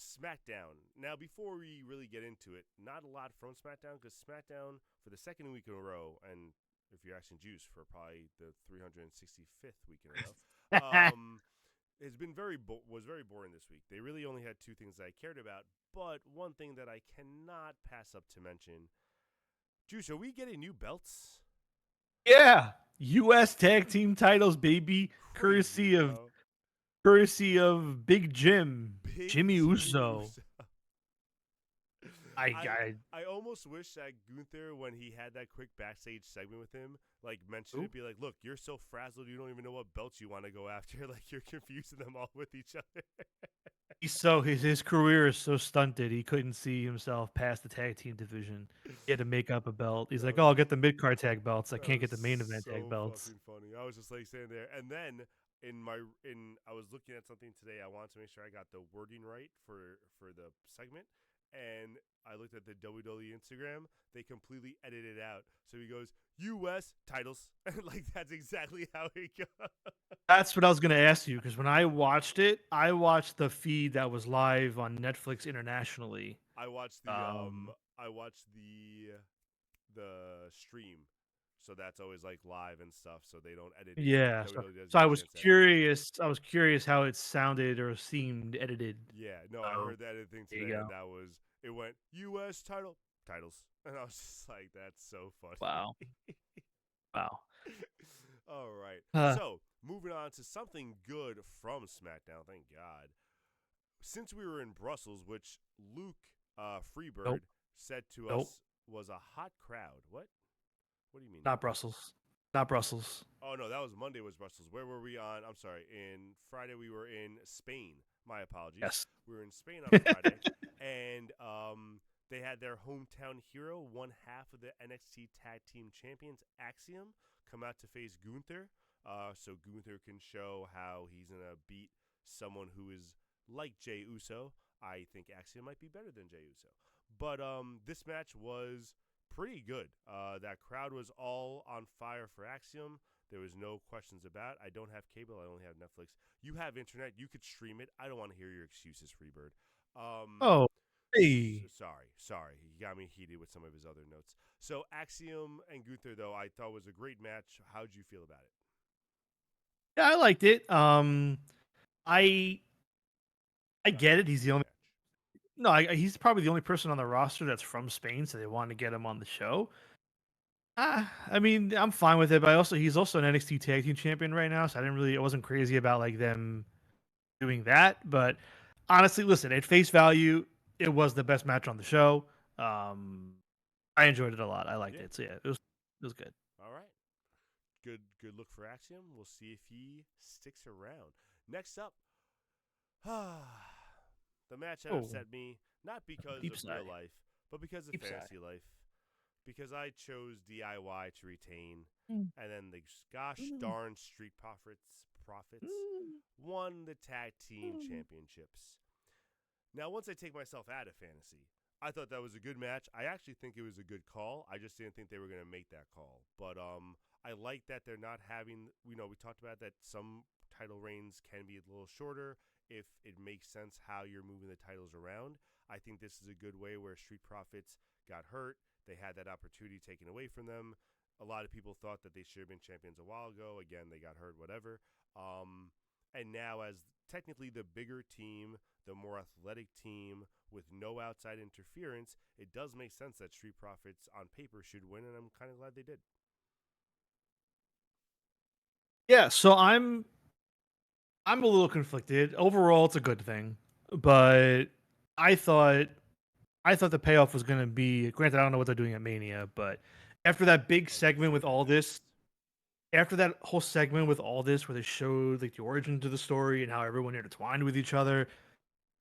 SmackDown. Now, before we really get into it, not a lot from SmackDown because SmackDown for the second week in a row, and if you're asking Juice for probably the 365th week in a row, has been was very boring this week. They really only had two things that I cared about, but one thing that I cannot pass up to mention. Juice, are we getting new belts? Yeah, U.S. Tag Team titles, baby, Crazy, bro. courtesy of Big Jim, Big Jimmy Jimmy Uso. Uso. I, I I, I almost wish that Gunther, when he had that quick backstage segment with him, like mentioned Oop. it, be like, "Look, you're so frazzled, you don't even know what belts you want to go after. Like you're confusing them all with each other." He's so his career is so stunted. He couldn't see himself past the tag team division. He had to make up a belt. He's that like, was "Oh, I'll get the mid card tag belts. I that can't was get the main event tag so belts." fucking funny. I was just like standing there, and then I was looking at something today. I wanted to make sure I got the wording right for the segment, and I looked at the WWE Instagram. They completely edited it out. So he goes, U.S. titles. Like, that's exactly how it goes. That's what I was gonna ask you because when I watched it, I watched the feed that was live on Netflix internationally. I watched the Um, I watched the stream, so that's always like live and stuff. So they don't edit it. yeah, WWE doesn't so get I a was chance to edit it. curious. I was curious how it sounded or seemed edited. Yeah, no, I So heard the edit thing there you today, and go. that was it. Went U.S. titles, and I was just like, that's so funny. Wow, wow. All right, Uh, so moving on to something good from SmackDown. Thank God. Since we were in Brussels, which Luke nope, Freebird said to nope, us was a hot crowd. What? What do you mean? not Brussels, not Brussels. Oh no, that was Monday. Was Brussels? Where were we on? I'm sorry. In Friday, we were in Spain. My apologies. Yes. We were in Spain on Friday, and they had their hometown hero, one half of the NXT Tag Team Champions, Axiom, come out to face Gunther. So Gunther can show how he's gonna beat someone who is like Jey Uso. I think Axiom might be better than Jey Uso, but this match was pretty good. That crowd was all on fire for Axiom. There was no questions about. I don't have cable. I only have Netflix. You have internet. You could stream it. I don't want to hear your excuses, Freebird. Oh, hey. Sorry. He got me heated with some of his other notes. So Axiom and Gunther, though, I thought was a great match. How'd you feel about it? Yeah, I liked it. I I Not a get it. big He's the Spain only match. no. He's probably the only person on the roster that's from Spain, so they wanted to get him on the show. I mean, I'm fine with it, but he's also an NXT Tag Team Champion right now, so I wasn't crazy about like them doing that. But honestly, listen, at face value, it was the best match on the show. Um, I enjoyed it a lot. I liked Yeah. it. So yeah, it was good. All right. Good look for Axiom. We'll see if he sticks around. Next up, the match that Oh, upset me, not because deep of real sigh. life, but because of Deep sigh. fantasy life. Because I chose DIY to retain, Mm. and then the gosh Mm. darn Street Profits won the tag team Mm. championships. Now, once I take myself out of fantasy, I thought that was a good match. I actually think it was a good call. I just didn't think they were going to make that call. But I like that they're not having. We talked about that some title reigns can be a little shorter if it makes sense how you're moving the titles around. I think this is a good way where Street Profits got hurt. They had that opportunity taken away from them. A lot of people thought that they should have been champions a while ago. Again, they got hurt, whatever. And now, as technically the bigger team, the more athletic team with no outside interference, it does make sense that Street Profits on paper should win, and I'm kind of glad they did. Yeah, so I'm a little conflicted. Overall, it's a good thing, but I thought I thought the payoff was going to be. Granted, I don't know what they're doing at Mania, but after that big I was going to segment say with who all this, next. after that whole segment with all this, where they showed like the origin to the story and how everyone intertwined with each other,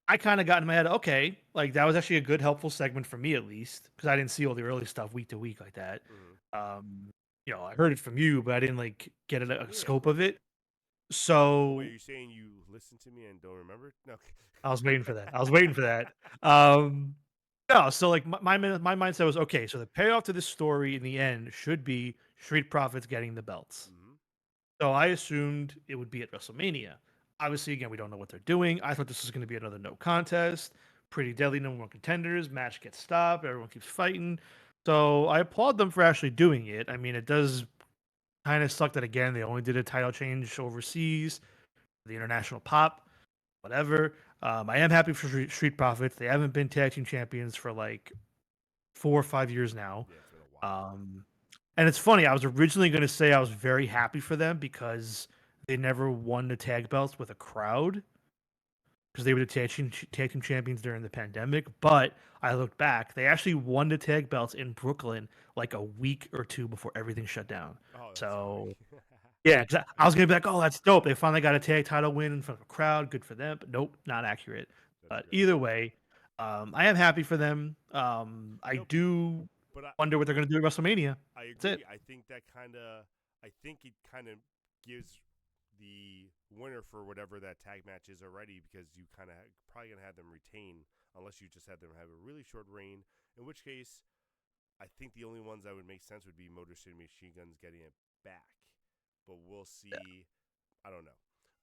I kind of got in my head, okay, like that was actually a good, helpful segment for me at least, because I didn't see all the early stuff week to week like that. Mm-hmm. Um, I heard it from you, but I didn't like get a Yeah. scope of it. Wait, are So you saying you listened to me and don't remember? No. I was waiting for that. I was waiting for that. Um, no, so like my mindset was okay. So the payoff to this story in the end should be Street Profits getting the belts. Mm-hmm. So I assumed it would be at WrestleMania. Obviously, again, we don't know what they're doing. I thought this was going to be another no contest, pretty deadly number one contenders. Match gets stopped. Everyone keeps fighting. So I applaud them for actually doing it. I mean, it does kind of suck that again they only did a title change overseas, the international pop, whatever. I am happy for Street Profits. They haven't been tag team champions for like 4 or 5 years now. Yeah, it's been a while. And it's funny. I was originally going to say I was very happy for them because they never won the tag belts with a crowd because they were the tag team champions during the pandemic. But I looked back; they actually won the tag belts in Brooklyn like a week or two before everything shut down. Oh, that's So funny. yeah, 'cause I was gonna be like, "Oh, that's dope! They finally got a tag title win in front of a crowd. Good for them." But nope, not accurate. That's But great. either way, I am happy for them. I Nope. do But wonder what they're gonna do at WrestleMania. I That's it. agree. I think it kind of gives the winner for whatever that tag match is already, because you kind of probably gonna have them retain unless you just had them have a really short reign. In which case, I think the only ones that would make sense would be Motor City Machine Guns getting it back, but we'll see. I don't know.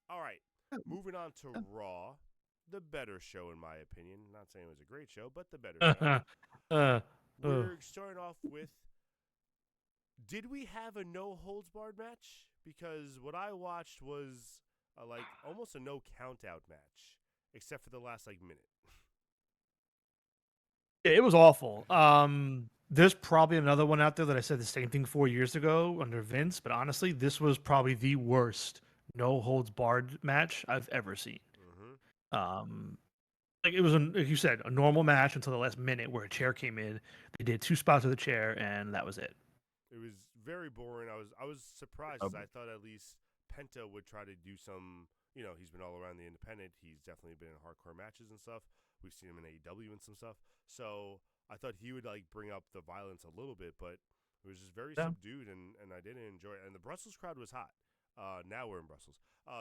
All right, moving on to Raw, the better show in my opinion. Not saying it was a great show, but the better show. We're starting off with, did we have a no holds barred match? Because what I watched was like almost a no count out match, except for the last like minute. Yeah, it was awful. There's probably another one out there that I said the same thing 4 years ago under Vince, but honestly, this was probably the worst no holds barred match I've ever seen. Mm-hmm. Like it was, like you said, a normal match until the last minute where a chair came in. They did 2 spots of the chair, and that was it. It was very boring. I was surprised because I thought at least Penta would try to do some. You know, he's been all around the independent. He's definitely been in hardcore matches and stuff. We've seen him in AEW and some stuff. So I thought he would like bring up the violence a little bit, but it was just very subdued, and I didn't enjoy it. And the Brussels crowd was hot. Now we're in Brussels.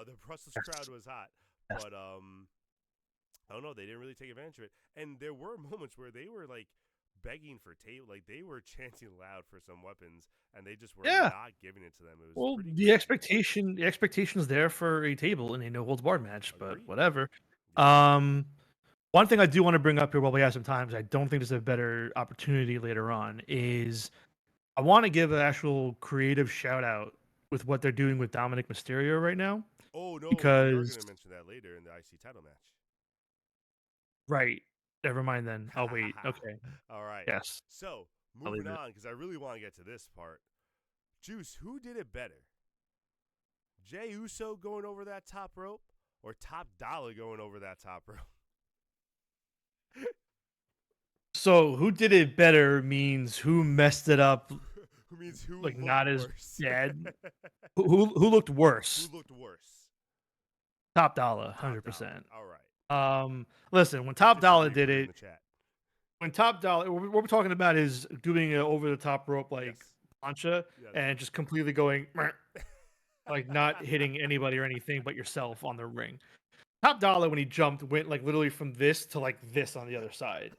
The Brussels crowd was hot, but I don't know. They didn't really take advantage of it. And there were moments where they were like begging for tape, like they were chanting loud for some weapons, and they just were not giving it to them. It was Well, pretty the expectation is there for a table in a no holds barred match, but Agreed. whatever. Yeah. One thing I do want to bring up here while we have some time, I don't think there's a better opportunity later on, is I want to give an actual creative shout out with what they're doing with Dominic Mysterio right now. Oh no, we are Because going to mention that later in the IC title match. right, never mind then. I'll wait. Okay. All right. Yes. So I'll moving leave it. on, because I really want to get to this part. Juice, who did it better? Jey Uso going over that top rope, or Top Dollar going over that top rope? So who did it better means who messed it up, Who means who like looked not as worse? bad. Who looked worse? Who looked worse? Top Dollar, Top 100%. Dollar. All right. Listen, when I Top Dollar disagree, did put it in it, the chat. when Top Dollar, what we're talking about is doing an over the top rope like Yes. plancha Yes. and just completely going like not hitting anybody or anything but yourself on the ring. Top Dollar when he jumped went like literally from this to like this on the other side.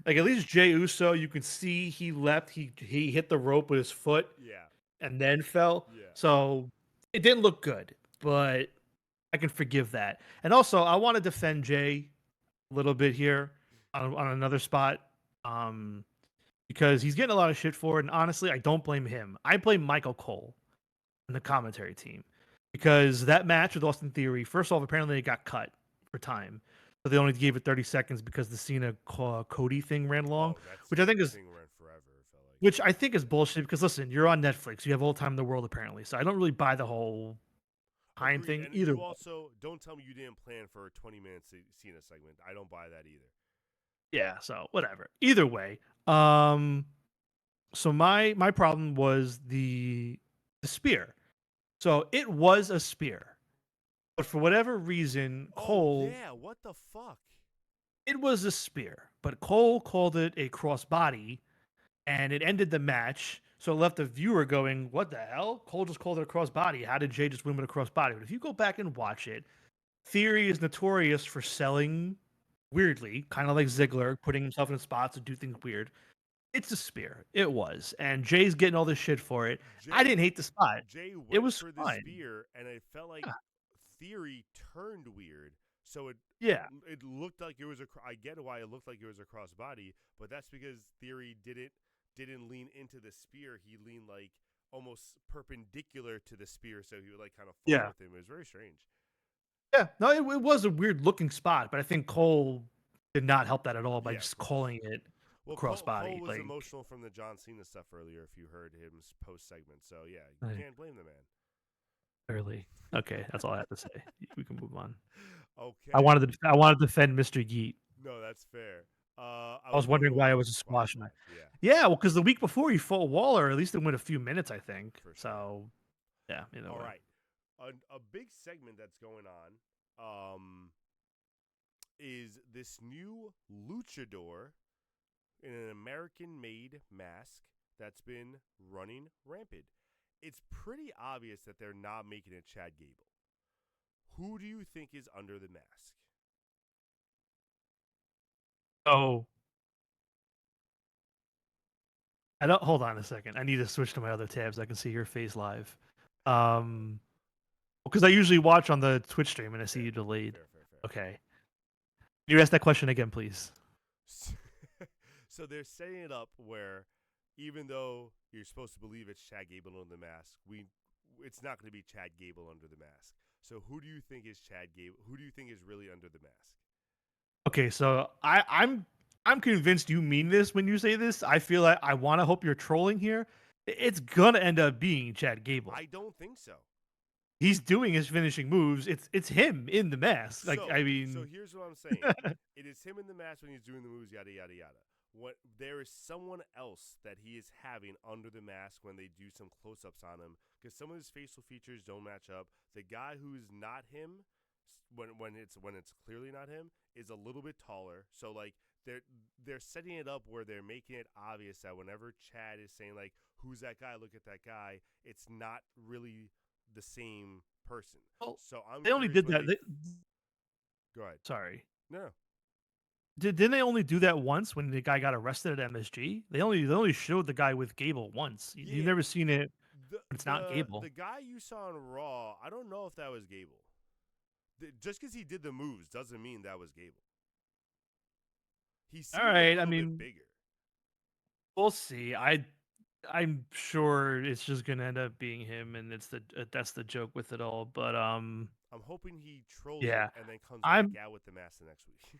Like at least Jey Uso, you can see he leapt, he hit the rope with his foot Yeah. and then fell. Yeah. So it didn't look good, but I can forgive that. And also, I want to defend Jay a little bit here on another spot, because he's getting a lot of shit for it. And honestly, I don't blame him. I blame Michael Cole and the commentary team because that match with Austin Theory, first off, apparently it got cut for time. So they only gave it 30 seconds because the Cena Cody thing ran long, which I think is thing ran forever. It felt like. which I think is bullshit because listen, you're on Netflix, you have all the time in the world apparently. So I don't really buy the whole time Agreed. thing And either. you also don't tell me you didn't plan for a 20-minute Cena segment. I don't buy that either. Yeah, so whatever. Either way, so my problem was the spear. So it was a spear, but for whatever reason, Cole, yeah, what the fuck? it was a spear, but Cole called it a crossbody, and it ended the match. So it left the viewer going, "What the hell? Cole just called it a crossbody. How did Jay just win with a crossbody?" But if you go back and watch it, Theory is notorious for selling weirdly, kind of like Ziggler, putting himself in spots to do things weird. It's a spear. It was. And Jay's getting all this shit for it. I didn't hate the spot. Jay went It was for the fine. spear, and it felt like Theory turned weird. So it looked like it was I get why it looked like it was a crossbody, but that's because Theory didn't lean into the spear. He leaned like almost perpendicular to the spear, so he would like kind of fall with him. It was very strange. Yeah, no, it was a weird looking spot, but I think Cole did not help that at all by just calling it crossbody. Cole was like, emotional from the John Cena stuff earlier. If you heard him post segment, so yeah, you can't blame the man. Early, okay, that's all I have to say. We can move on. Okay, I wanted to defend Mr. Yeet. No, that's fair. I was wondering why it was a squash match. Yeah, well, because the week before he fought Waller, at least it went a few minutes, I think. For sure. So, yeah. All right. A big segment that's going on is this new luchador in an American-made mask that's been running rampant. It's pretty obvious that they're not making it Chad Gable. Who do you think is under the mask? Oh, I don't. Hold on a second. I need to switch to my other tabs. I can see your face live. Um, because I usually watch on the Twitch stream and I see Fair, you delayed. fair, fair, fair. Okay. Can you ask that question again, please? So they're setting it up where, even though you're supposed to believe it's Chad Gable under the mask, it's not going to be Chad Gable under the mask. So who do you think is Chad Gable? Who do you think is really under the mask? Okay, so I'm convinced you mean this when you say this. I feel like I want to hope you're trolling here. It's gonna end up being Chad Gable. I don't think so. He's doing his finishing moves. It's him in the mask. Like So, I so mean, here's what I'm saying. It is him in the mask when he's doing the moves, yada yada yada. What there is someone else that he is having under the mask when they do some close-ups on him, because some of his facial features don't match up. The guy who's not him, when it's clearly not him, is a little bit taller. So like they're setting it up where they're making it obvious that whenever Chad is saying like, "Who's that guy? Look at that guy," it's not really the same person. well, So I'm they only curious did when that. they go ahead. Sorry, No, no. didn't they only do that once when the guy got arrested at MSG? They only showed the guy with Gable once. You've Yeah, never seen it. the When it's not the Gable. guy you saw on Raw, I don't know if that was Gable. Just because he did the moves doesn't mean that was Gable. He All seemed a right. I little bit mean, bigger. we'll see. I'm sure it's just gonna end up being him, and that's the joke with it all. But I'm hoping he trolls it yeah, and then comes back I'm. out with the mask the next week.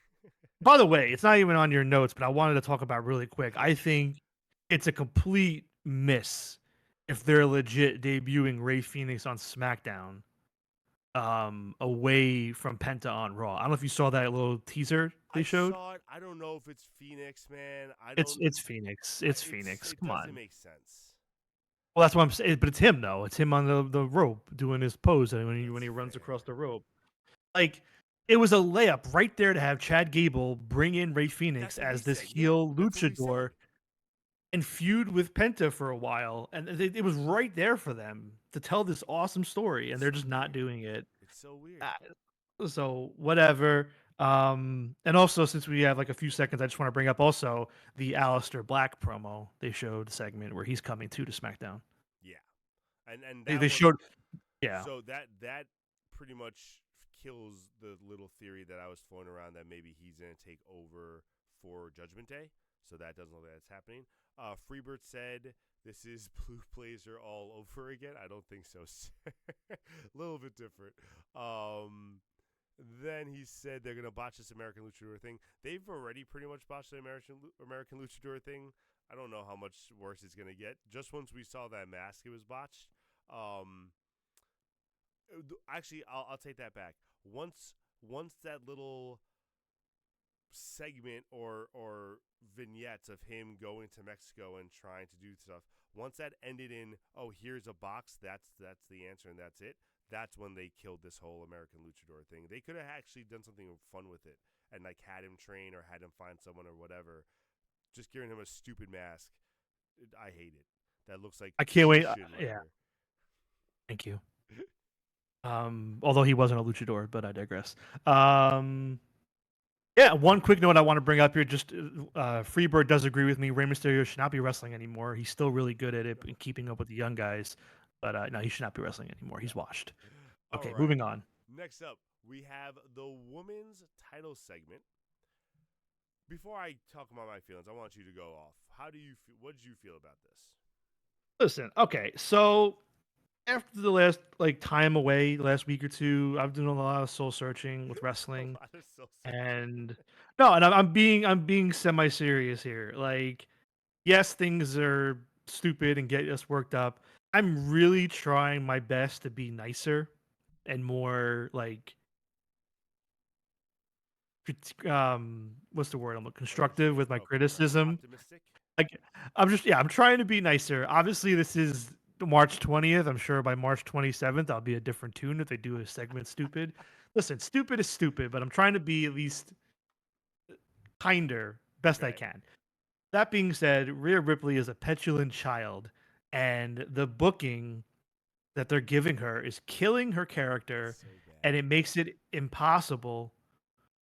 By the way, it's not even on your notes, but I wanted to talk about really quick. I think it's a complete miss if they're legit debuting Ray Phoenix on SmackDown, away from Penta on Raw. I don't know if you saw that little teaser they I showed. saw it. I don't know if it's Phoenix, man. I It's don't. it's Phoenix. It's Phoenix. It Come doesn't on. make sense. Well, that's what I'm saying. But it's him though. It's him on the rope doing his pose and when That's he runs across fair. the rope. Like it was a layup right there to have Chad Gable bring in Ray That's Phoenix what we as this said. Yeah, heel that's what we luchador said. and feud with Penta for a while, and it was right there for them to tell this awesome story, and It's they're so just not weird. doing it. It's so weird. So whatever. And also since we have like a few seconds, I just want to bring up also the Aleister Black promo they showed segment where he's coming to SmackDown. Yeah, and They, that they one. showed, yeah. So that pretty much kills the little theory that I was floating around that maybe he's gonna take over for Judgment Day. So that doesn't look like that's happening. Freebird said this is Blue Blazer all over again. I don't think so. A little bit different. Then he said they're gonna botch this American Luchador thing. They've already pretty much botched the American Luchador thing. I don't know how much worse it's gonna get. Just once we saw that mask, it was botched. Um, Actually, I'll take that back. Once that little segment or vignettes of him going to Mexico and trying to do stuff, once that ended in, oh, here's a box, that's the answer and that's it. That's when they killed this whole American Luchador thing. They could have actually done something fun with it and like had him train or had him find someone or whatever. Just giving him a stupid mask, I hate it. That looks like I can't cheap wait. shit Yeah, lacquer. thank you. Although he wasn't a luchador, but I digress. Um, yeah, one quick note I want to bring up here. Just Freebird does agree with me. Rey Mysterio should not be wrestling anymore. He's still really good at it and keeping up with the young guys, but no, he should not be wrestling anymore. No. He's washed. All Okay, right. moving on. Next up, we have the women's title segment. Before I talk about my feelings, I want you to go off. How do you feel? What did you feel about this? Listen, okay, so after the last like time away, last week or two, I've done a lot of soul searching with A wrestling, lot of self searching. and no, and I'm being semi serious here. Like, yes, things are stupid and get us worked up. I'm really trying my best to be nicer and more like what's the word? I'm constructive Understand? with my Okay, all right. criticism. Optimistic. Like I'm trying to be nicer. Obviously, this is March 20th. I'm sure by March 27th, I'll be a different tune if they do a segment stupid. Listen, stupid is stupid, but I'm trying to be at least kinder, best I Right. can. That being said, Rhea Ripley is a petulant child, and the booking that they're giving her is killing her It's character. so bad. and it makes it impossible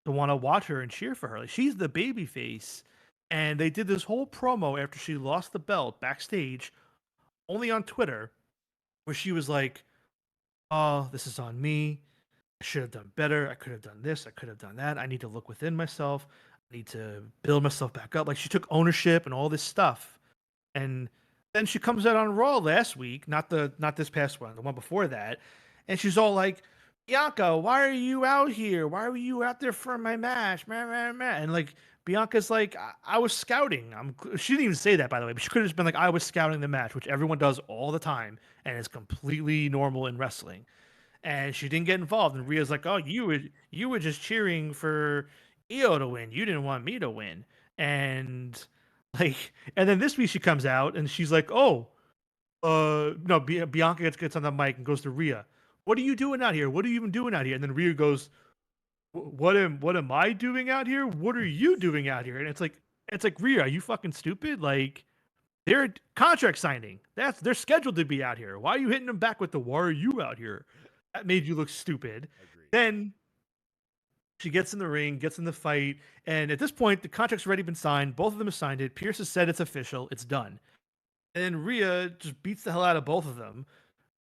to want to watch her and cheer for her. Like, she's the baby face, and they did this whole promo after she lost the belt backstage, only on Twitter, where she was like, "Oh, this is on me. I should have done better. I could have done this. I could have done that. I need to look within myself. I need to build myself back up." Like, she took ownership and all this stuff. And then she comes out on Raw last week, not this past one, the one before that, and she's all like, "Bianca, why are you out here? Why were you out there for my match?" Meh, meh, meh. And like Bianca's like, I was scouting. She didn't even say that, by the way, but she could have just been like, "I was scouting the match," which everyone does all the time and is completely normal in wrestling. And she didn't get involved. And Rhea's like, "Oh, you were just cheering for Io to win. You didn't want me to win." And like, and then this week she comes out and she's like, "Oh, no." Bianca gets on the mic and goes to Rhea. "What are you doing out here? What are you even doing out here?" And then Rhea goes, what am I doing out here? What are you doing out here?" And it's like Rhea, are you fucking stupid? Like, they're contract signing. They're scheduled to be out here. Why are you hitting them back with the "why are you out here"? That made you look stupid. Agreed. Then she gets in the ring, gets in the fight, and at this point, the contract's already been signed. Both of them have signed it. Pierce has said it's official. It's done. And then Rhea just beats the hell out of both of them,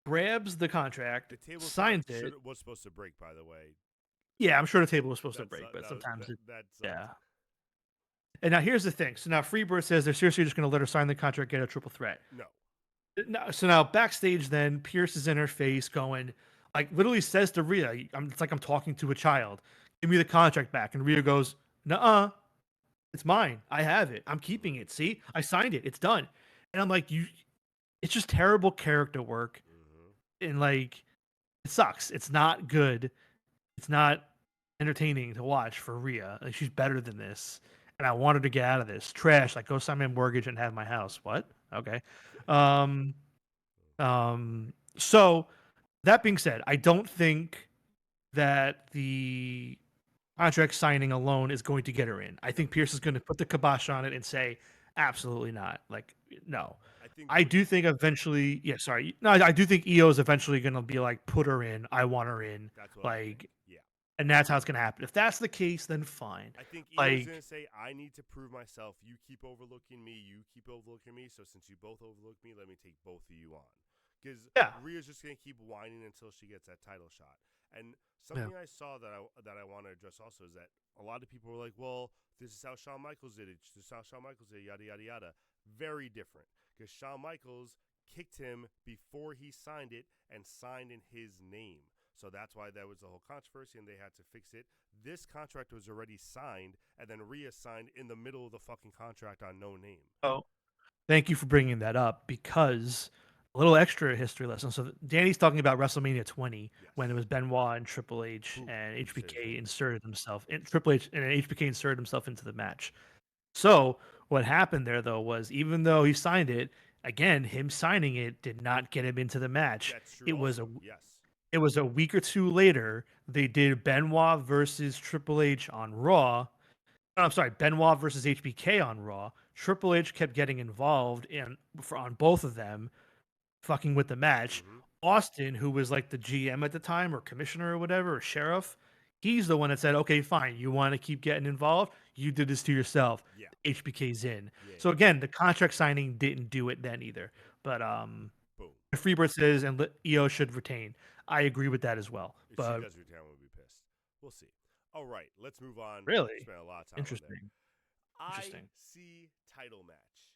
grabs the contract, The table signs it. was supposed to break, by the way. Yeah, I'm sure the table was supposed to That's, break, but that was, sometimes that's yeah. And now here's the thing. So now Freebird says they're seriously just going to let her sign the contract, get a triple threat. no. So now backstage, then Pierce is in her face, going like, literally says to Rhea, It's like I'm talking to a child. Give me the contract back." And Rhea goes, "Nuh-uh, it's mine. I have it. I'm keeping it. See, I signed it. It's done." And I'm like, it's just terrible character work, and like, it sucks. It's not good. It's not entertaining to watch for Rhea. Like, she's better than this, and I want her to get out of this trash. Like, go sign my mortgage and have my house. What? Okay. Um. So that being said, I don't think that the contract signing alone is going to get her in. I think Pierce is going to put the kibosh on it and say, "Absolutely not." Like, no. I do think eventually, yeah, sorry. No, I do think EO is eventually going to be like, "Put her in. I want her in." That's what Like, yeah. and that's how it's going to happen. If that's the case, then fine. I think Io's Like, going to say, "I need to prove myself. You keep overlooking me. You keep overlooking me. So since you both overlook me, let me take both of you on." Because yeah. Rhea's just going to keep whining until she gets that title shot. And something I saw that I want to address also is that a lot of people were like, "Well, this is how Shawn Michaels did it. This is how Shawn Michaels did it, yada, yada, yada." Very different. Because Shawn Michaels kicked him before he signed it and signed in his name. So that's why there was the whole controversy and they had to fix it. This contract was already signed, and then Rhea signed in the middle of the fucking contract on no name. Oh, thank you for bringing that up, because a little extra history lesson. So Danny's talking about WrestleMania 20 when it was Benoit and Triple H and HBK inserted himself. And Triple H and HBK inserted himself into the match. So what happened there, though, was even though he signed it, again, him signing it did not get him into the match. That's true. It was also. a Yes. it was a week or two later. They did Benoit versus Triple H on Raw. I'm sorry, Benoit versus HBK on Raw. Triple H kept getting involved on both of them, fucking with the match. Austin, who was like the GM at the time, or commissioner or whatever, or sheriff, he's the one that said, "Okay, fine. You want to keep getting involved? You did this to yourself." Yeah. HBK's in. Yeah, So again, the contract signing didn't do it then either. But boom. Freebird says and EO should retain. I agree with that as well. If But she does retain, I'm gonna be pissed. We'll see. All right, let's move on. really, Spent a lot of time interesting. Interesting. IC title match.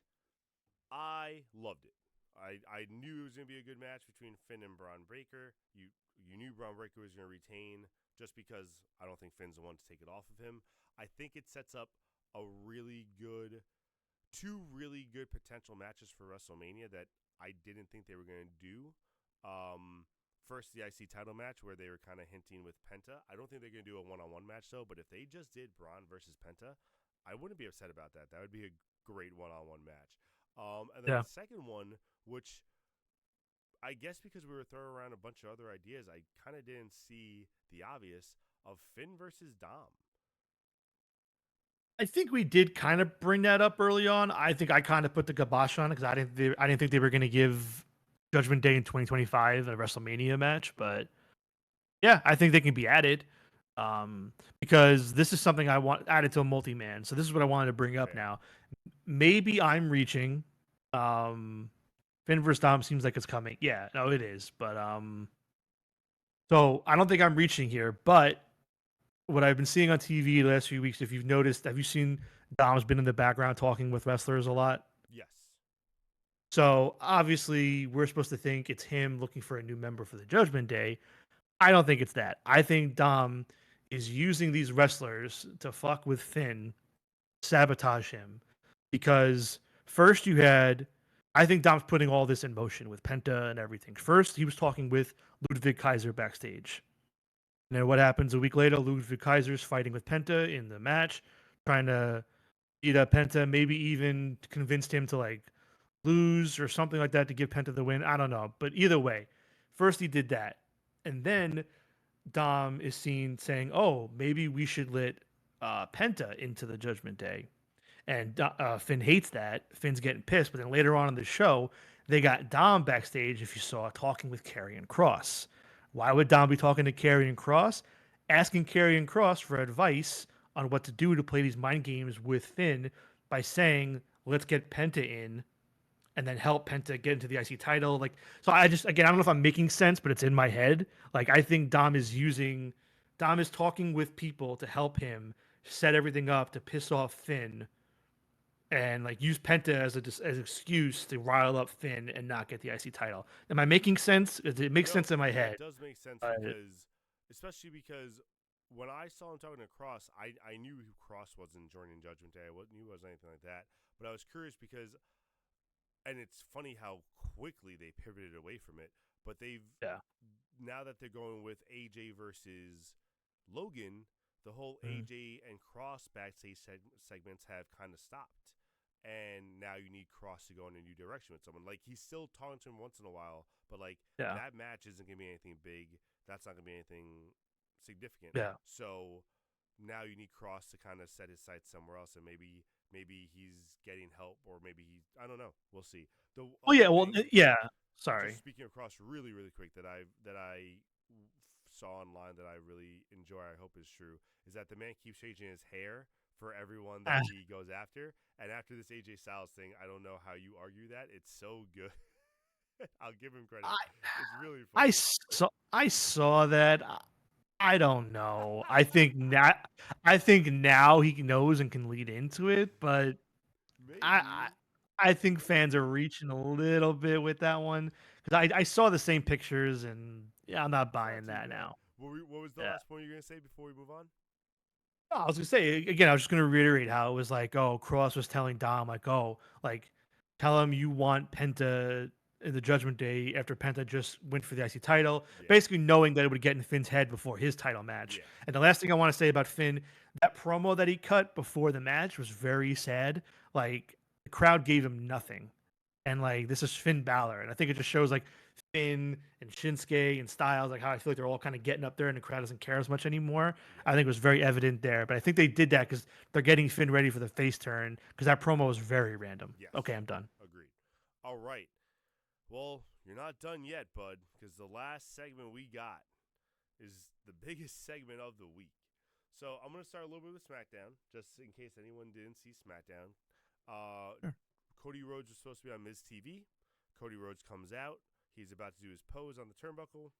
I loved it. I knew it was gonna be a good match between Finn and Braun Breaker. You knew Braun Breaker was gonna retain just because I don't think Finn's the one to take it off of him. I think it sets up two really good potential matches for WrestleMania that I didn't think they were gonna do. First, the IC title match where they were kind of hinting with Penta. I don't think they're gonna do a one-on-one match though. But if they just did Braun versus Penta, I wouldn't be upset about that. That would be a great one-on-one match. And then the second one, which I guess because we were throwing around a bunch of other ideas, I kind of didn't see the obvious of Finn versus Dom. I think we did kind of bring that up early on. I think I kind of put the kibosh on it because I didn't think they were going to give Judgment Day in 2025 a WrestleMania match. But Yeah, I think they can be added. Because this is something I want added to a multi-man. So this is what I wanted to bring up Fair. now. Maybe I'm reaching. Finn versus Dom seems like it's coming. Yeah, no, it is. But so I don't think I'm reaching here. But what I've been seeing on TV the last few weeks, if you've noticed, have you seen Dom's been in the background talking with wrestlers a lot? Yes. So obviously, we're supposed to think it's him looking for a new member for the Judgment Day. I don't think it's that. I think Dom is using these wrestlers to fuck with Finn, sabotage him. Because first you had, I think Dom's putting all this in motion with Penta and everything. First, he was talking with Ludwig Kaiser backstage. And then what happens a week later? Ludwig Kaiser's fighting with Penta in the match, trying to beat up Penta, maybe even convinced him to like lose or something like that to give Penta the win. I don't know. But either way, first he did that. And then Dom is seen saying, "Oh, maybe we should let Penta into the Judgment Day." And Finn hates that. Finn's getting pissed. But then later on in the show, they got Dom backstage, if you saw, talking with Karrion Kross. Why would Dom be talking to Karrion Kross? Asking Karrion Kross for advice on what to do to play these mind games with Finn by saying, let's get Penta in and then help Penta get into the IC title. Like, so I just, again, I don't know if I'm making sense, but it's in my head. Like, I think Dom is talking with people to help him set everything up to piss off Finn and like use Penta as an excuse to rile up Finn and not get the IC title. Am I making sense? It makes No, sense in my yeah, head. it does make sense But because, especially because when I saw him talking to Cross, I knew who Cross was in joining Judgment Day. I knew he wasn't anything like that. But I was curious because, and it's funny how quickly they pivoted away from it. But yeah. now that they're going with AJ versus Logan, the whole Mm. AJ and Cross backstage segments have kind of stopped. And now you need Cross to go in a new direction with someone. Like, he's still talking to him once in a while, but like Yeah. that match isn't gonna be anything big. That's not gonna be anything significant. Yeah. So now you need Cross to kind of set his sights somewhere else, and maybe he's getting help, or maybe I don't know. We'll see. The Well, other yeah. Well, thing, yeah. just Sorry. speaking of Cross, really quick, that I saw online that I really enjoy. I hope is true. Is that the man keeps changing his hair for everyone that Ah, he goes after, and after this AJ Styles thing, I don't know how you argue that. It's so good. I'll give him credit. I, It's really funny. I saw that. I don't know. I think now he knows and can lead into it, but I I, Maybe. I think fans are reaching a little bit with that one because I saw the same pictures and yeah, I'm not It's not buying too that bad. now. What was the Yeah. last point you were gonna say before we move on? No, I was gonna say again. I was just gonna reiterate how it was like, oh, Cross was telling Dom like, oh, like, tell him you want Penta in the Judgment Day after Penta just went for the IC title, Yeah, basically knowing that it would get in Finn's head before his title match. yeah, And the last thing I want to say about Finn, that promo that he cut before the match was very sad. Like the crowd gave him nothing, and like this is Finn Balor, and I think it just shows like Finn and Shinsuke and Styles, like how I feel like they're all kind of getting up there, and the crowd doesn't care as much anymore. yeah. I think it was very evident there, but I think they did that because they're getting Finn ready for the face turn because that promo was very random. Okay, Yes, I'm done. agreed. All right. Well, you're not done yet, bud, because the last segment we got is the biggest segment of the week. So I'm gonna start a little bit with SmackDown, just in case anyone didn't see SmackDown. Uh, Sure. Cody Rhodes was supposed to be on Miz TV. Cody Rhodes comes out. He's about to do his pose on the turnbuckle.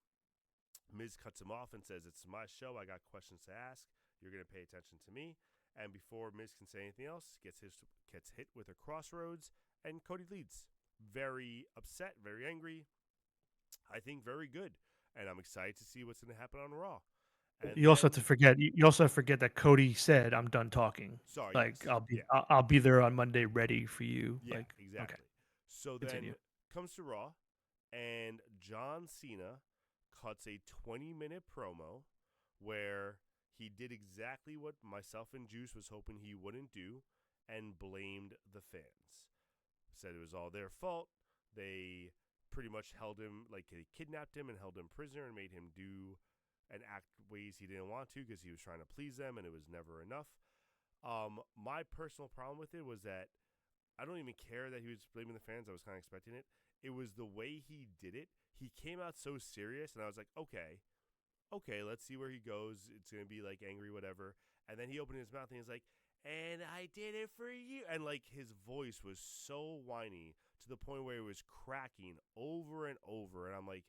Miz cuts him off and says, "It's my show. I got questions to ask. You're gonna pay attention to me." And before Miz can say anything else, gets hit with a crossroads, and Cody leads. Very upset, very angry. I think very good, and I'm excited to see what's going to happen on Raw. And You also have to then, forget. You also have to forget that Cody said, "I'm done talking." sorry, Like yes, yeah, I'll be there on Monday, ready for you. yeah, Like okay, exactly. So continue. then comes to Raw, and John Cena cuts a 20-minute promo where he did exactly what myself and Juice was hoping he wouldn't do, and blamed the fans. Said it was all their fault. They pretty much held him, like they kidnapped him and held him prisoner and made him do and act ways he didn't want to because he was trying to please them and it was never enough. My personal problem with it was that I don't even care that he was blaming the fans. I was kind of expecting it. It was the way he did it. He came out so serious, and I was like, okay, okay, let's see where he goes. It's gonna be like angry, whatever. And then he opened his mouth and he's like, "And I did it for you." And like his voice was so whiny to the point where it was cracking over and over. And I'm like,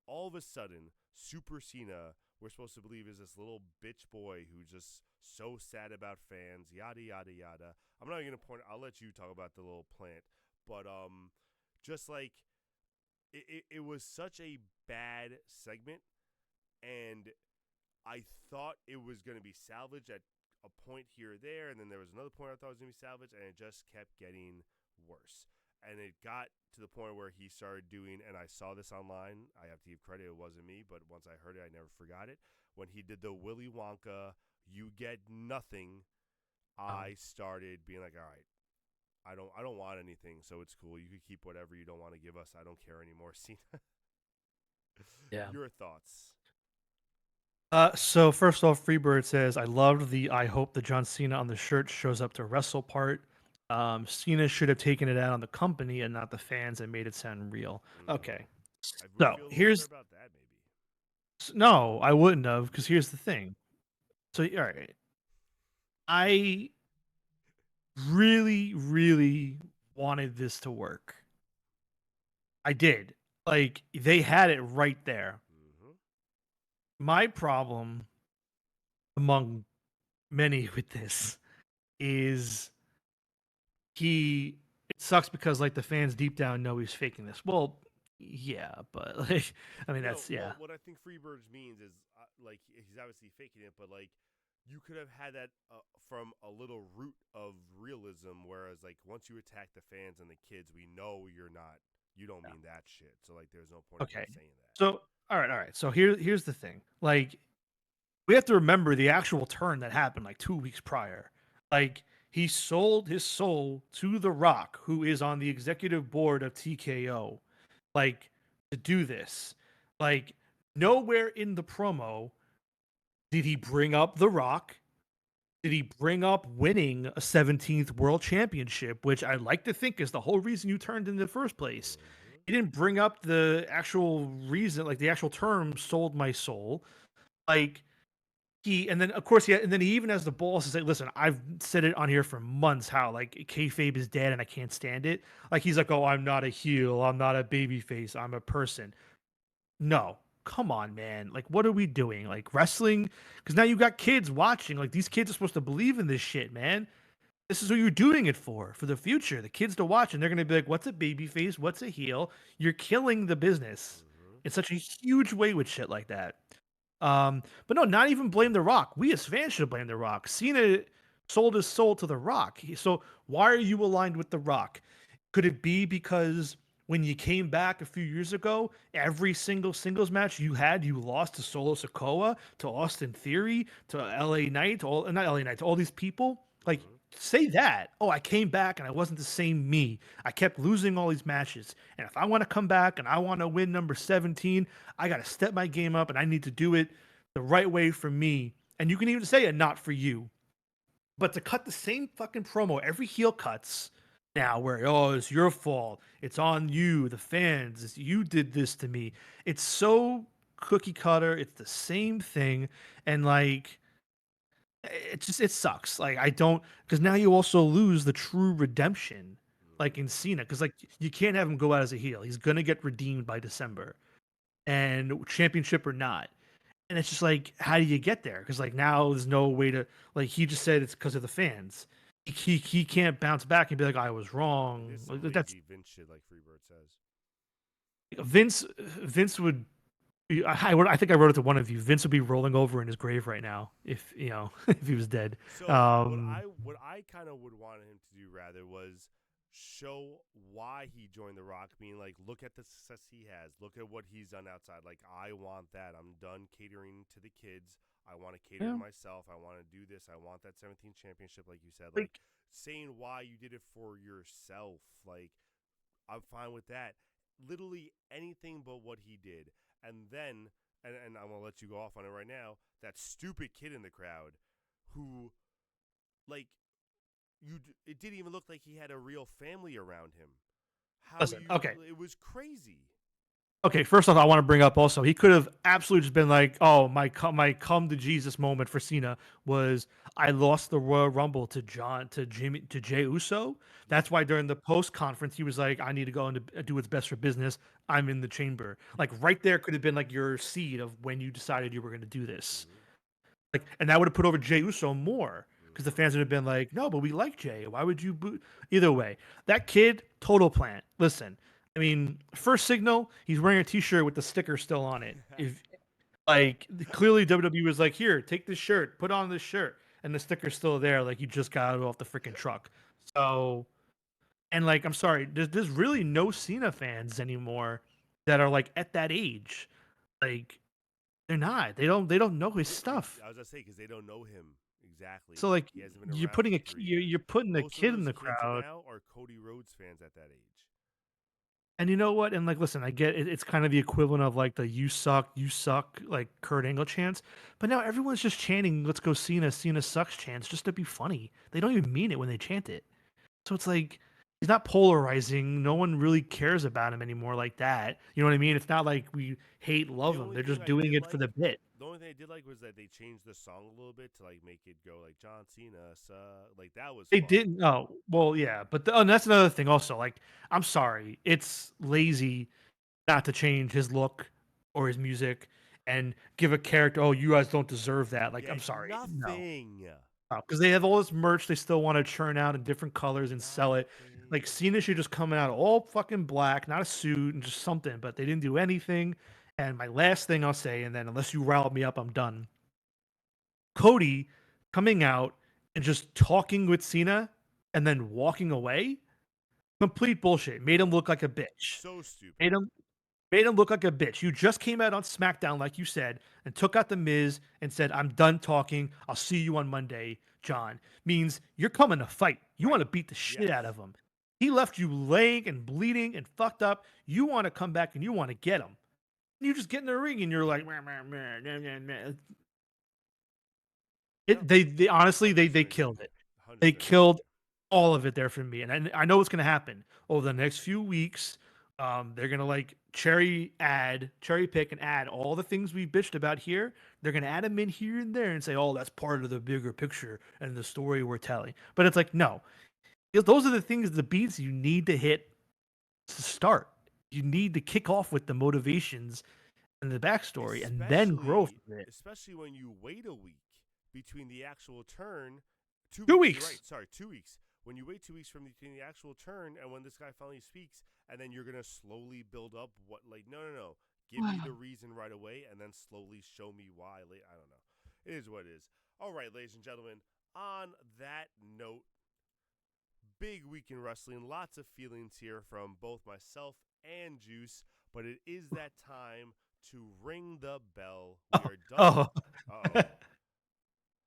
all of a sudden, Super Cena, we're supposed to believe is this little bitch boy who's just so sad about fans, yada yada yada. I'm not even gonna point. I'll let you talk about the little plant, but just like it was such a bad segment, and I thought it was gonna be salvaged at a point here or there, and then there was another point I thought it was gonna be salvaged, and it just kept getting worse. And it got to the point where he started doing, and I saw this online. I have to give credit; it wasn't me, but once I heard it, I never forgot it. When he did the Willy Wonka, "You get nothing," Um, I started being like, "All right, I don't want anything, so it's cool. You could keep whatever you don't want to give us. I don't care anymore." Cena, yeah. your thoughts? So first off, Freebird says, I loved the I hope the John Cena on the shirt shows up to wrestle part. Cena should have taken it out on the company and not the fans and made it sound real. Mm-hmm. Okay. I would So feel a little better here's about that, maybe. no, I wouldn't have because here's the thing. So all right, I really, really wanted this to work. I did. Like they had it right there. Mm-hmm. My problem among many with this is he it sucks because like the fans deep down know he's faking this. Well, yeah, but like I mean No, that's yeah. well, what I think Freebirds means is like he's obviously faking it, but like you could have had that from a little root of realism. Whereas like once you attack the fans and the kids, we know you don't Yeah. mean that shit. So like there's no point in Okay. saying that. So all right. So here's the thing. Like we have to remember the actual turn that happened like 2 weeks prior. Like he sold his soul to The Rock, who is on the executive board of TKO, like to do this. Like nowhere in the promo did he bring up The Rock. Did he bring up winning a 17th world championship, which I like to think is the whole reason you turned in the first place? Mm-hmm. He didn't bring up the actual reason, like the actual term "sold my soul." Like and then of course, yeah, and then he even has the balls to say, "Listen, I've said it on here for months how like kayfabe is dead and I can't stand it." Like he's like, "Oh, I'm not a heel, I'm not a baby face, I'm a person." No, come on, man. Like, what are we doing? Like wrestling? Because now you got kids watching. Like these kids are supposed to believe in this shit, man. This is what you're doing it for the future. The kids to watch, and they're gonna be like, "What's a baby face? What's a heel?" You're killing the business Mm-hmm. in such a huge way with shit like that. But no, not even blame The Rock. We as fans should blame The Rock. Cena sold his soul to The Rock. So why are you aligned with The Rock? Could it be because when you came back a few years ago, every single singles match you had, you lost to Solo Sikoa, to Austin Theory, to LA Knight, to all not LA Knight, to all these people? Like, Mm-hmm. say that. Oh, I came back and I wasn't the same me. I kept losing all these matches. And if I want to come back and I want to win number 17, I got to step my game up and I need to do it the right way for me. And you can even say it not for you. But to cut the same fucking promo every heel cuts now, where oh it's your fault, it's on you, the fans, you did this to me. It's so cookie cutter. It's the same thing, and like it sucks. Like I don't because now you also lose the true redemption, like Mm-hmm. in Cena, because like you can't have him go out as a heel. He's gonna get redeemed by December, and championship or not. And it's just like, how do you get there? Because like now there's no way to like he just said it's because of the fans. He can't bounce back and be like I was It wrong. is Like some that's lazy Vince shit, like Freebird says. Vince would. I think I wrote it to one of you. Vince would be rolling over in his grave right now if you know if he was dead. So Um, what I kind of would want him to do rather was show why he joined The Rock, being like, look at the success he has, look at what he's done outside. Like I want that. I'm done catering to the kids. I want to cater to yeah, myself. I want to do this. I want that 17 championship, like you said. Like like saying why you did it for yourself. Like I'm fine with that. Literally anything but what he did. And then, and I'm going to let you go off on it right now, that stupid kid in the crowd who, like, it didn't even look like he had a real family around him. How listen, you, okay. it was crazy. Okay, first off, I want to bring up also he could have absolutely just been like, "Oh, my come to Jesus moment for Cena was I lost the Royal Rumble to Jimmy to Jey Uso. Yeah. That's why during the post conference he was like, I need to go and do what's best for business. I'm in the chamber." Like right there could have been like your seed of when you decided you were going to do this. Mm-hmm. Like, and that would have put over Jey Uso more because the Mm-hmm. fans would have been like, "No, but we like Jey. Why would you boot?" Either way, that kid, total plant. Listen, I mean, first signal, he's wearing a T-shirt with the sticker still on it. If like clearly WWE was like, "Here, take this shirt, put on this shirt," and the sticker's still there, like you just got it off the freaking truck. So, and like, I'm sorry, there's really no Cena fans anymore that are like at that age. Like, they're not. They don't know his stuff. I was gonna say because they don't know him exactly. So like He hasn't been you're around putting for a 3 years. you're putting a Most of kid in those the kids crowd, now are Cody Rhodes fans at that age. and you know what? And like, listen, I get it, it's kind of the equivalent of like the you suck," like Kurt Angle chants. But now everyone's just chanting "Let's go Cena, Cena sucks" chants just to be funny. They don't even mean it when they chant it. So it's like he's not polarizing. No one really cares about him anymore like that. You know what I mean? It's not like we hate The love him. only They're thing just I doing did it for like, the bit. the only thing I did like was that they changed the song a little bit to like make it go like John Cena, like that was They fun. didn't. Oh, well, yeah, but and that's another thing. Also, like, I'm sorry, it's lazy not to change his look or his music and give a character. Oh, you guys don't deserve that. Like, Yeah, I'm sorry, no, nothing, because they have all this merch they still want to churn out in different colors and sell it. Like, nothing. Cena should just come out all fucking black, not a suit and just something. But they didn't do anything. And my last thing I'll say, and then unless you rile me up, I'm done. Cody coming out and just talking with Cena and then walking away. Complete bullshit. Made him look like a bitch. So stupid. Made him made him look like a bitch. You just came out on SmackDown, like you said, and took out the Miz and said, "I'm done talking. I'll see you on Monday, John." Means you're coming to fight. You want Right. to beat the shit out Yes. of him. He left you laying and bleeding and fucked up. You want to come back and you want to get him. You just get in the ring and you're like, "Meh, meh, meh, meh, meh, meh." No, They honestly they 100% killed agree. it. They 100% agree. killed all of it there for me, and I know what's gonna happen over the next few weeks. They're gonna like cherry pick and add all the things we bitched about here. They're gonna add them in here and there and say, "Oh, that's part of the bigger picture and the story we're telling." But it's like, no, those are the things, the beats you need to hit to start. You need to kick off with the motivations and the backstory, and then grow especially from it. especially when you wait a week between the actual turn. 2 2 weeks, you're right. weeks. Sorry, 2 weeks. When you wait 2 weeks from between the actual turn and when this guy finally speaks, and then you're gonna slowly build up what, like, no. Give me the reason right away and then slowly show me why. I don't know. It is what it is. All right, ladies and gentlemen. On that note, big week in wrestling. Lots of feelings here from both myself and Juice, but it is that time to ring the bell. We are done. Oh. Uh-oh.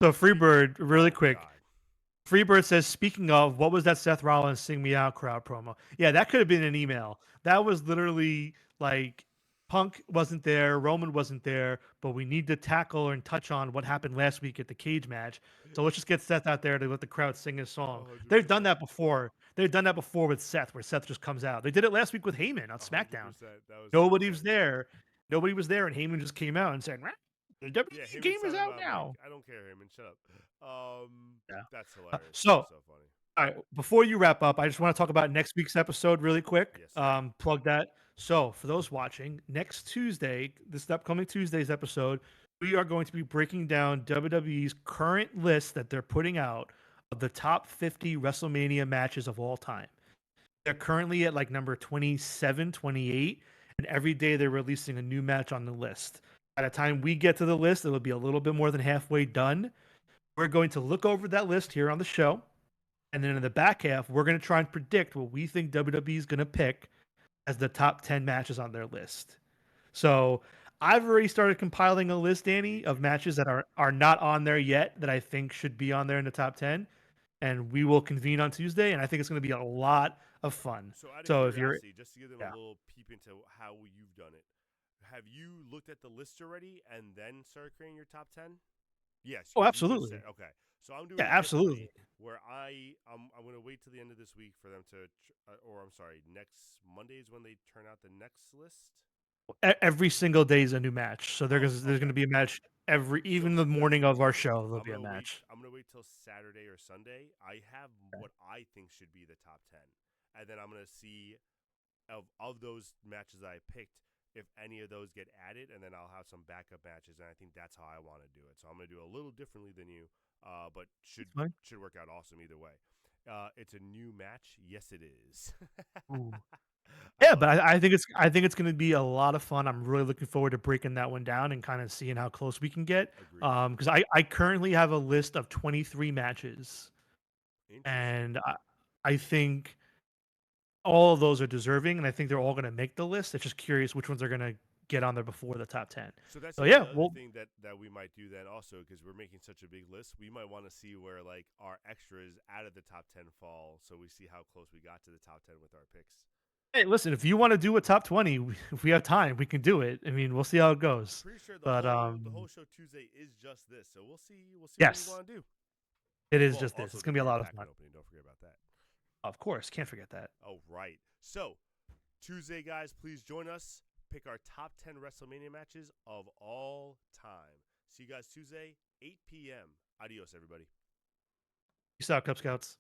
So We Freebird, really Oh quick. god. Freebird says, speaking of, what was that Seth Rollins "Sing Me Out" crowd promo? Yeah, that could have been an email. That was literally like Punk wasn't there, Roman wasn't there, but we need to tackle and touch on what happened last week at the cage match. So let's just get Seth out there to let the crowd sing his song. They've done 100%. that before. They've done that before with Seth, where Seth just comes out. They did it last week with Heyman on SmackDown. 100%. That was so Nobody was funny. there. Nobody was there, and Heyman just came out and said, "The Yeah, WWE him and game is Simon, out I'm like, now." I don't care, him and shut up. Yeah. That's hilarious. So That's so funny. all right, before you wrap up, I just want to talk about next week's episode really quick. Yes, sir. Plug that. So, for those watching, next Tuesday, this upcoming Tuesday's episode, we are going to be breaking down WWE's current list that they're putting out of the top 50 WrestleMania matches of all time. They're currently at like number 27, 28, and every day they're releasing a new match on the list. By the time we get to the list, it'll be a little bit more than halfway done. We're going to look over that list here on the show. And then in the back half, we're going to try and predict what we think WWE is going to pick as the top 10 matches on their list. So I've already started compiling a list, Me Danny, of too. matches that are not on there yet that I think should be on there in the top 10. And we will convene on Tuesday. And I think it's going to be a lot of fun. So, out of So if you're, curiosity, just to give them a yeah. little peep into how you've done it, have you looked at the list already and then started creating your top 10? Yes, Oh, you just absolutely. said okay. So I'm Yeah, doing it absolutely. differently, where I'm gonna wait till the end of this week for them to, or I'm sorry, next Monday is when they turn out the next list. Every single day is a new match. So there's Okay. going to be a match even the Here's morning the of our thing. show. There'll be a match. I'm gonna wait till Saturday or Sunday. I have Okay. what I think should be the top 10, and then I'm gonna see of those matches that I picked if any of those get added, and then I'll have some backup matches, and I think that's how I want to do it. So I'm gonna do a little differently than you, but Fine. should work out awesome either way. It's a new match. Yes, it is. Ooh. I Yeah, love but it. I think it's going to be a lot of fun. I'm really looking forward to breaking that one down and kind of seeing how close we can get. Agreed. Because I currently have a list of 23 matches, Interesting. and I think all of those are deserving, and I think they're all going to make the list. It's just curious which ones are going to get on there before the top 10. So that's So the only yeah, other well, thing that we might do then also because we're making such a big list. We might want to see where like our extras out of the top 10 fall, so we see how close we got to the top 10 with our picks. hey, listen, if you want to do a top 20, if we have time, we can do it. I mean, we'll see how it I'm goes. pretty sure But the whole show Tuesday is just this, so we'll see what we yes, want to do. it is Well, just this. also It's the going to be a card lot of packet fun. opening. Don't forget about that. Of course, can't forget that. Oh right. So Tuesday, guys, please join us. Pick our top 10 WrestleMania matches of all time. See you guys Tuesday, 8 p.m. Adios, everybody. Peace out, Cub Scouts.